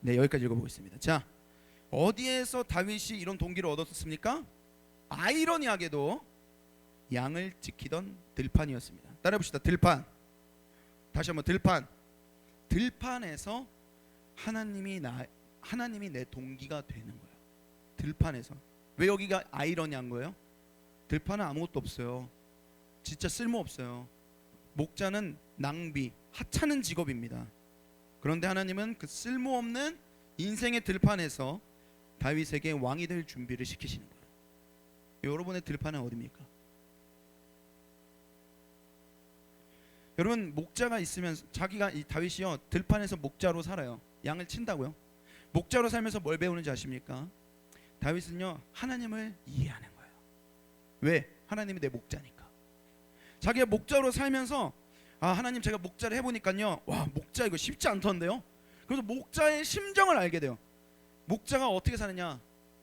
Speaker 3: 여기까지 읽어보겠습니다. 자, 어디에서 다윗이 이런 동기를 얻었습니까? 아이러니하게도 양을 지키던 들판이었습니다. 따라해봅시다. 들판. 다시 한번 들판. 들판에서 하나님이 내 동기가 되는 거예요. 들판에서. 왜 여기가 아이러니한 거예요? 들판은 아무것도 없어요. 진짜 쓸모 없어요. 목자는 낭비, 하찮은 직업입니다. 그런데 하나님은 그 쓸모없는 인생의 들판에서 다윗에게 왕이 될 준비를 시키시는 거예요. 여러분의 들판은 어디입니까? 여러분, 목자가 있으면 자기가 이 다윗이요 들판에서 목자로 살아요. 양을 친다고요. 목자로 살면서 뭘 배우는지 아십니까? 다윗은요 하나님을 이해하는 거예요. 왜? 하나님이 내 목자니까. 자기가 목자로 살면서 하나님 제가 목자를 해보니까요 와 목자 이거 쉽지 않던데요. 그래서 목자의 심정을 알게 돼요. 목자가 어떻게 사느냐?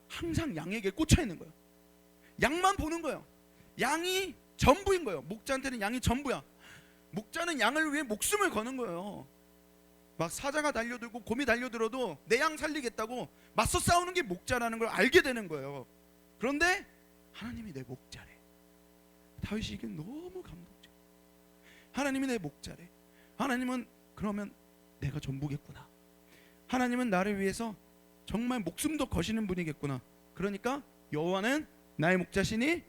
Speaker 3: 항상 양에게 꽂혀 있는 거예요. 양만 보는 거예요. 양이 전부인 거예요. 목자한테는 양이 전부야. 목자는 양을 위해 목숨을 거는 거예요. 막 사자가 달려들고 곰이 달려들어도 내 양 살리겠다고 맞서 싸우는 게 목자라는 걸 알게 되는 거예요. 그런데 하나님이 내 목자래. 다윗이 이게 너무 감동적. 하나님이 내 목자래. 하나님은 그러면 내가 전부겠구나. 하나님은 나를 위해서 정말 목숨도 거시는 분이겠구나. 그러니까 여호와는 나의 목자시니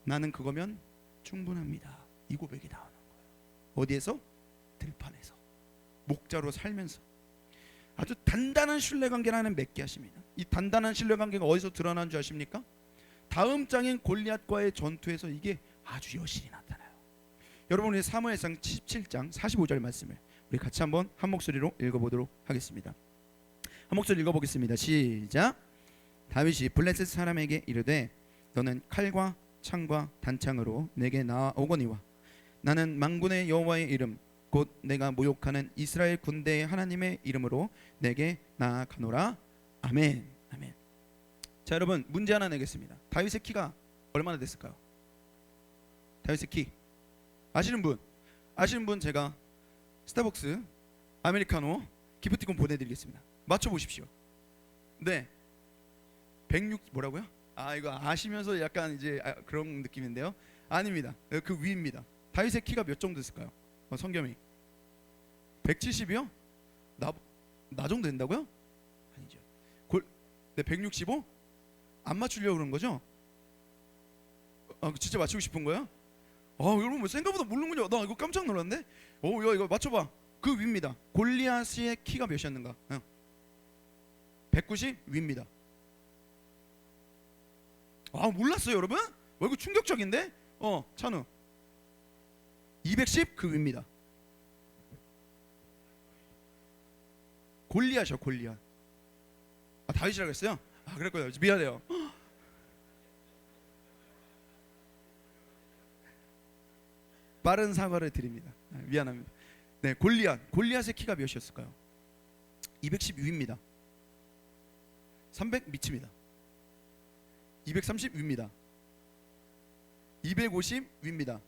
Speaker 3: 나는 그거면 충분합니다. 이 고백이 나오는 거예요. 어디에서? 들판에서. 목자로 살면서 아주 단단한 신뢰관계를 하는 맺게 하십니다. 이 단단한 신뢰관계가 어디서 드러난 줄 아십니까? 다음 장인 골리앗과의 전투에서 이게 아주 여실히 나타나요. 여러분 우리 사무엘상 17장 45절 말씀을 우리 같이 한번 한 목소리로 읽어보도록 하겠습니다. 한 목소리 읽어보겠습니다. 시작. 다윗이 블레셋 사람에게 이르되 너는 칼과 창과 단창으로 내게 나아오거니와 나는 만군의 여호와의 이름 곧 내가 모욕하는 이스라엘 군대의 하나님의 이름으로 내게 나아가노라. 아멘. 아멘. 자 여러분 문제 하나 내겠습니다. 다윗의 키가 얼마나 됐을까요? 다윗의 키 아시는 분? 아시는 분 제가 스타벅스 아메리카노 기프티콘 보내드리겠습니다. 맞춰보십시오. 네 106 뭐라고요? 이거 아시면서 약간 이제 그런 느낌인데요. 아닙니다. 그 위입니다. 다윗의 키가 몇 정도 됐을까요? 성겸이 170이요? 나 정도 된다고요? 아니죠. 네 165? 안 맞추려고 그런 거죠? 진짜 맞추고 싶은 거야? 여러분 뭐 생각보다 모르는군요. 나 이거 깜짝 놀랐네. 야 이거 맞춰봐. 그 위입니다. 골리앗의 키가 몇이었는가? 190 위입니다. 몰랐어요 여러분? 이거 충격적인데? 찬우 210 그 위입니다. 골리앗이요 골리앗. 다윗이라고 했어요? 그랬고요. 미안해요. 빠른 사과를 드립니다. 미안합니다. 네 골리앗의 키가 몇이었을까요? 210위입니다. 300 미칩니다. 230 위입니다. 250 위입니다.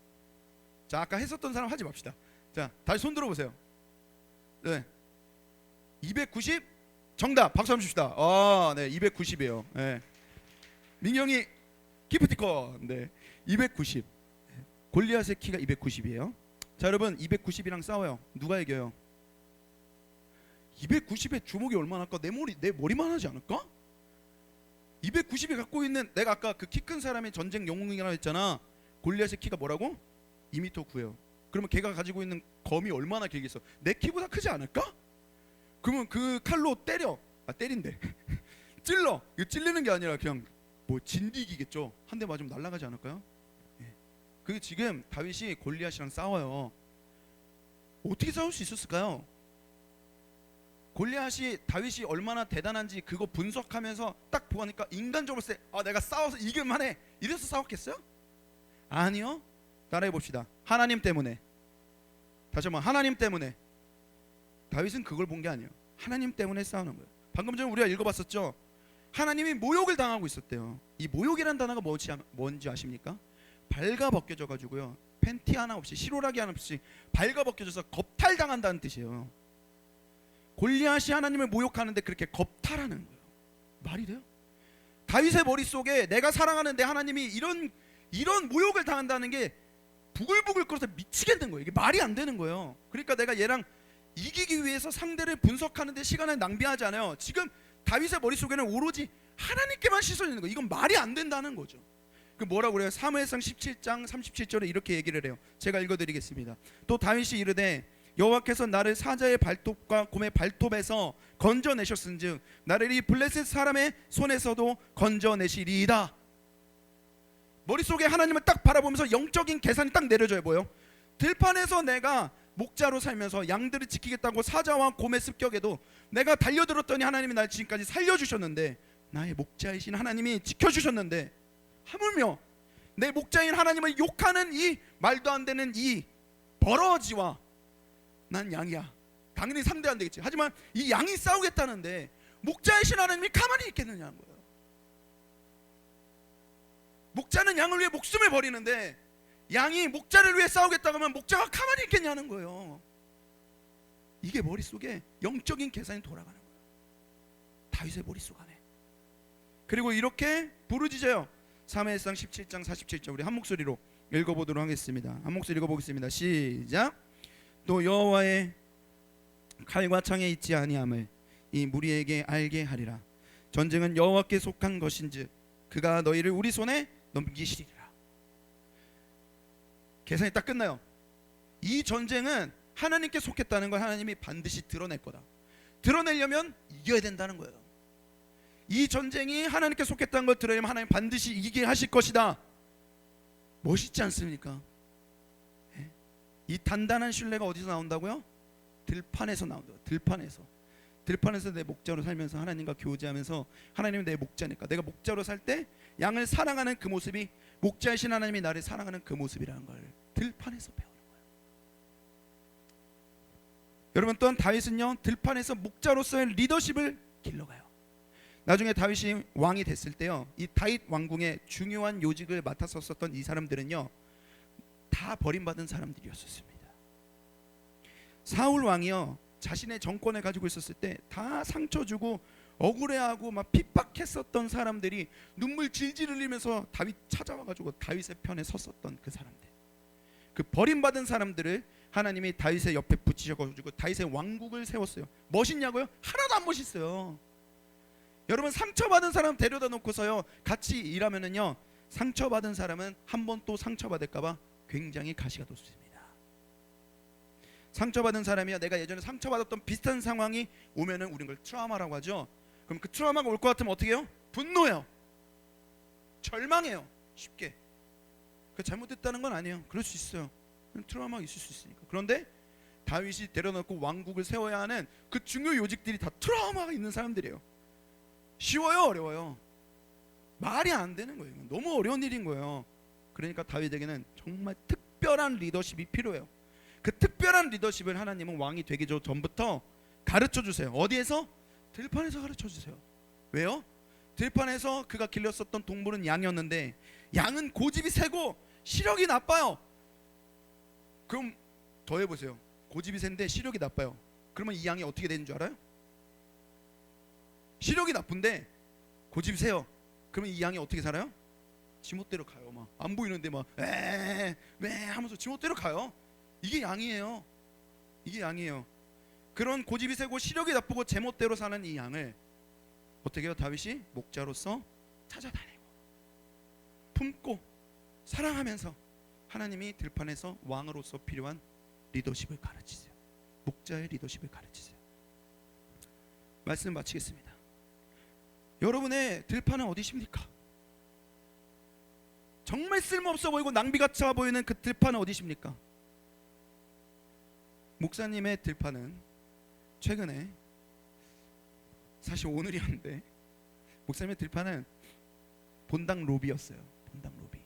Speaker 3: 자 아까 했었던 사람 하지 맙시다. 자 다시 손 들어보세요. 네 290 정답 박수 한번 줍시다. 네 290이에요. 네. 민경이 기프티콘. 네 290. 골리앗의 키가 290이에요. 자 여러분 290이랑 싸워요. 누가 이겨요? 290의 주먹이 얼마나 할까? 내 머리만 하지 않을까? 290이 갖고 있는 내가 아까 그 키 큰 사람이 전쟁 영웅이라고 했잖아. 골리앗의 키가 뭐라고? 2m 9예요. 그러면 걔가 가지고 있는 검이 얼마나 길겠어? 내 키보다 크지 않을까? 그러면 그 칼로 때린대. 찔러. 이거 찔리는 게 아니라 그냥 뭐 진디기겠죠. 한 대 맞으면 날아가지 않을까요? 그 지금 다윗이 골리앗이랑 싸워요. 어떻게 싸울 수 있었을까요? 골리앗이 다윗이 얼마나 대단한지 그거 분석하면서 딱 보니까 인간적으로 쎄. 내가 싸워서 이길만해. 이래서 싸웠겠어요? 아니요. 따라해 봅시다. 하나님 때문에. 다시 한번 하나님 때문에. 다윗은 그걸 본 게 아니에요. 하나님 때문에 싸우는 거예요. 방금 전에 우리가 읽어봤었죠. 하나님이 모욕을 당하고 있었대요. 이 모욕이란 단어가 뭔지 아십니까? 발가벗겨져 가지고요. 팬티 하나 없이 실오라기 하나 없이 발가벗겨져서 겁탈당한다는 뜻이에요. 골리앗이 하나님을 모욕하는데 그렇게 겁탈하는 거예요. 말이 돼요? 다윗의 머릿속에 내가 사랑하는 내 하나님이 이런 모욕을 당한다는 게 부글부글 끓어서 미치겠는 거예요. 이게 말이 안 되는 거예요. 그러니까 내가 얘랑 이기기 위해서 상대를 분석하는데 시간을 낭비하지 않아요. 지금 다윗의 머릿속에는 오로지 하나님께만 시선이 있는 거예요. 이건 말이 안 된다는 거죠. 그 뭐라고 그래요? 사무엘상 17장 37절에 이렇게 얘기를 해요. 제가 읽어드리겠습니다. 또 다윗이 이르되 여호와께서 나를 사자의 발톱과 곰의 발톱에서 건져내셨은즉 나를 이 블레셋 사람의 손에서도 건져내시리이다. 머릿속에 하나님을 딱 바라보면서 영적인 계산이 딱 내려져요. 뭐요? 들판에서 내가 목자로 살면서 양들을 지키겠다고 사자와 곰의 습격에도 내가 달려들었더니 하나님이 날 지금까지 살려주셨는데, 나의 목자이신 하나님이 지켜주셨는데, 하물며 내 목자인 하나님을 욕하는 이 말도 안 되는 이 버러지와 난 양이야. 당연히 상대 안 되겠지. 하지만 이 양이 싸우겠다는데 목자이신 하나님이 가만히 있겠느냐는 거예요. 목자는 양을 위해 목숨을 버리는데 양이 목자를 위해 싸우겠다고 하면 목자가 가만히 있겠냐는 거예요. 이게 머릿속에 영적인 계산이 돌아가는 거예요. 다윗의 머릿속 안에. 그리고 이렇게 부르짖어요. 사무엘상 17장 47절 우리 한 목소리로 읽어보도록 하겠습니다. 한 목소리 읽어보겠습니다. 시작. 또 여호와의 칼과 창에 있지 아니함을 이 무리에게 알게 하리라. 전쟁은 여호와께 속한 것인즉 그가 너희를 우리 손에 넘기시리라. 계산이 딱 끝나요. 이 전쟁은 하나님께 속했다는 걸 하나님이 반드시 드러낼 거다. 드러내려면 이겨야 된다는 거예요. 이 전쟁이 하나님께 속했다는 걸 드러내면 하나님 반드시 이기게 하실 것이다. 멋있지 않습니까? 이 단단한 신뢰가 어디서 나온다고요? 들판에서 나온다고요. 들판에서 내 목자로 살면서 하나님과 교제하면서 하나님은 내 목자니까 내가 목자로 살 때 양을 사랑하는 그 모습이 목자이신 하나님이 나를 사랑하는 그 모습이라는 걸 들판에서 배우는 거예요. 여러분, 또한 다윗은요 들판에서 목자로서의 리더십을 길러가요. 나중에 다윗이 왕이 됐을 때요, 이 다윗 왕궁의 중요한 요직을 맡았었던 이 사람들은요 다 버림받은 사람들이었습니다. 사울 왕이요 자신의 정권을 가지고 있었을 때 다 상처 주고 억울해하고 막 핍박했었던 사람들이 눈물 질질 흘리면서 다윗 찾아와가지고 다윗의 편에 섰었던 그 사람들, 그 버림받은 사람들을 하나님이 다윗의 옆에 붙이셔가지고 다윗의 왕국을 세웠어요. 멋있냐고요? 하나도 안 멋있어요. 여러분, 상처받은 사람 데려다 놓고서요 같이 일하면은요 상처받은 사람은 한 번 또 상처받을까봐 굉장히 가시가 돋습니다. 상처받은 사람이야 내가 예전에 상처받았던 비슷한 상황이 오면은 우리는 걸 트라우마라고 하죠. 그럼 그 트라우마가 올 것 같으면 어떻게 해요? 분노해요. 절망해요. 쉽게. 그 잘못됐다는 건 아니에요. 그럴 수 있어요. 트라우마가 있을 수 있으니까. 그런데 다윗이 데려놓고 왕국을 세워야 하는 그 중요 요직들이 다 트라우마가 있는 사람들이에요. 쉬워요? 어려워요? 말이 안 되는 거예요. 너무 어려운 일인 거예요. 그러니까 다윗에게는 정말 특별한 리더십이 필요해요. 그 특별한 리더십을 하나님은 왕이 되기 전부터 가르쳐 주세요. 어디에서? 들판에서 가르쳐 주세요. 왜요? 들판에서 그가 길렀었던 동물은 양이었는데 양은 고집이 세고 시력이 나빠요. 그럼 더 해보세요. 고집이 센데 시력이 나빠요. 그러면 이 양이 어떻게 되는 줄 알아요? 시력이 나쁜데 고집이 세요. 그러면 이 양이 어떻게 살아요? 지멋대로 가요. 막 안 보이는데 막 왜 하면서 지멋대로 가요. 이게 양이에요. 이게 양이에요. 그런 고집이 세고 시력이 나쁘고 제멋대로 사는 이 양을 어떻게 해요? 다윗이 목자로서 찾아다니고 품고 사랑하면서 하나님이 들판에서 왕으로서 필요한 리더십을 가르치세요. 목자의 리더십을 가르치세요. 말씀 마치겠습니다. 여러분의 들판은 어디십니까? 정말 쓸모없어 보이고 낭비 같아 보이는 그 들판은 어디십니까? 목사님의 들판은 최근에, 사실 오늘이었는데, 목사님의 들판은 본당 로비였어요. 본당 로비.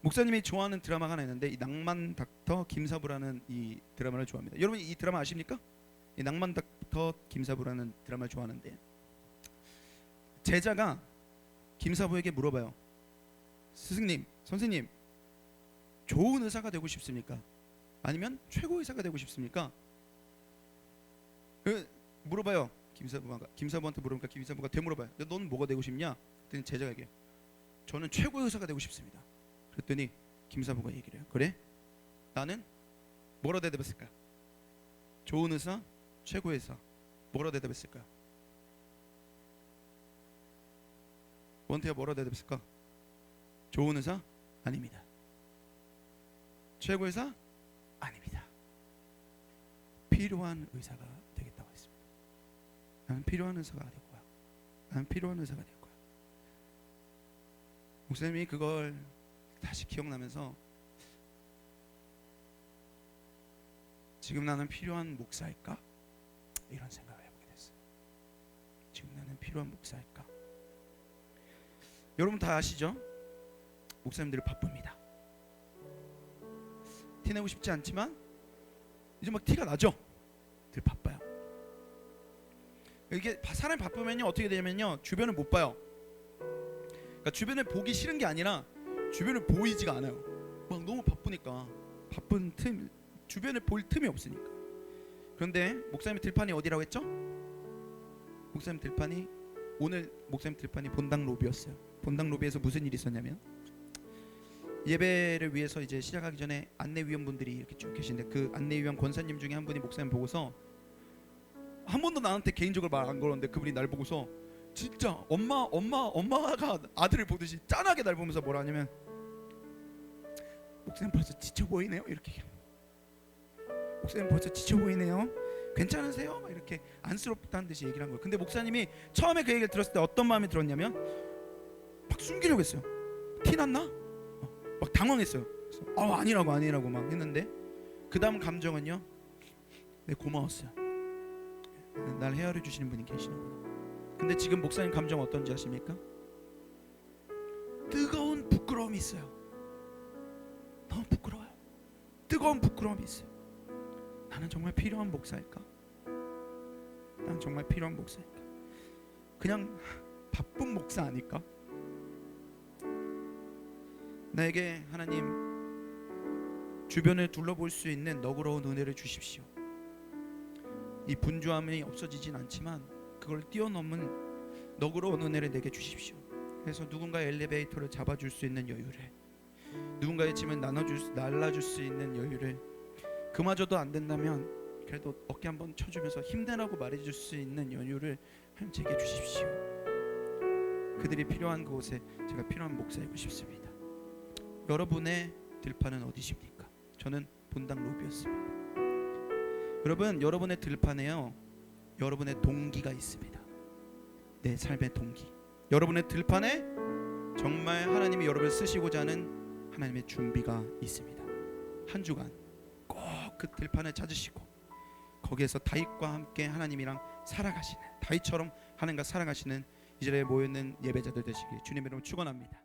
Speaker 3: 목사님이 좋아하는 드라마가 하나 있는데 이 낭만 닥터 김사부라는 이 드라마를 좋아합니다. 여러분 이 드라마 아십니까? 이 낭만 닥터 김사부라는 드라마를 좋아하는데 제자가 김사부에게 물어봐요. 스승님, 선생님, 좋은 의사가 되고 싶습니까? 아니면 최고 의사가 되고 싶습니까? 물어봐요. 김사부한테 물으니까 김사부가 되물어봐요. 너는 뭐가 되고 싶냐? 그랬더니 제자가 얘기해요. 저는 최고의 의사가 되고 싶습니다. 그랬더니 김사부가 얘기를 해요. 그래? 나는 뭐라 대답했을까? 좋은 의사, 최고의 의사. 뭐라 대답했을까? 원태가 뭐라 대답했을까? 좋은 의사? 아닙니다. 최고의 의사? 아닙니다. 필요한 의사가 되겠다고 했습니다. 나는 필요한 의사가 될 거야. 나는 필요한 의사가 될 거야. 목사님이 그걸 다시 기억나면서 지금 나는 필요한 목사일까? 이런 생각을 해보게 됐어요. 지금 나는 필요한 목사일까? 여러분 다 아시죠? 목사님들이 바쁩니다. 티내고 싶지 않지만 이제 막 티가 나죠? 늘 바빠요. 이게 사람이 바쁘면요 어떻게 되냐면요 주변을 못 봐요. 그러니까 주변을 보기 싫은 게 아니라 주변을 보이지가 않아요. 막 너무 바쁘니까 바쁜 틈 주변을 볼 틈이 없으니까. 그런데 목사님 들판이 어디라고 했죠? 목사님 들판이 오늘 목사님 들판이 본당 로비였어요. 본당 로비에서 무슨 일이 있었냐면 예배를 위해서 이제 시작하기 전에 안내위원분들이 이렇게 쭉 계신데 그 안내위원 권사님 중에 한 분이 목사님 보고서 한 번도 나한테 개인적으로 말 안 걸었는데 그분이 날 보고서 진짜 엄마가 아들을 보듯이 짠하게 날 보면서 뭐라 하냐면 목사님 벌써 지쳐 보이네요 이렇게. 목사님 벌써 지쳐 보이네요. 괜찮으세요? 막 이렇게 안쓰럽다는 듯이 얘기를 한 거예요. 근데 목사님이 처음에 그 얘기를 들었을 때 어떤 마음이 들었냐면 막 숨기려고 했어요. 티 났나? 막 당황했어요. 그래서 아니라고 막 했는데 그 다음 감정은요. 네 고마웠어요. 날 헤아려 주시는 분이 계시는구나. 근데 지금 목사님 감정 어떤지 아십니까? 뜨거운 부끄러움이 있어요. 너무 부끄러워요. 뜨거운 부끄러움이 있어요. 나는 정말 필요한 목사일까? 난 정말 필요한 목사일까? 그냥 바쁜 목사 아닐까? 나에게 하나님 주변을 둘러볼 수 있는 너그러운 은혜를 주십시오. 이 분주함이 없어지진 않지만 그걸 뛰어넘은 너그러운 은혜를 내게 주십시오. 그래서 누군가의 엘리베이터를 잡아줄 수 있는 여유를, 누군가의 짐을 날라줄 수 있는 여유를, 그마저도 안 된다면 그래도 어깨 한번 쳐주면서 힘내라고 말해줄 수 있는 여유를 하나님 제게 주십시오. 그들이 필요한 그곳에 제가 필요한 목사이고 싶습니다. 여러분의 들판은 어디십니까? 저는 본당 로비였습니다. 여러분, 여러분의 들판에요 여러분의 동기가 있습니다. 내 삶의 동기. 여러분의 들판에 정말 하나님이 여러분을 쓰시고자 하는 하나님의 준비가 있습니다. 한 주간 꼭 그 들판을 찾으시고 거기에서 다윗과 함께 하나님이랑 살아가시는, 다윗처럼 하나님과 살아가시는 이 자리에 모여있는 예배자들 되시길 주님의 이름으로 축원합니다.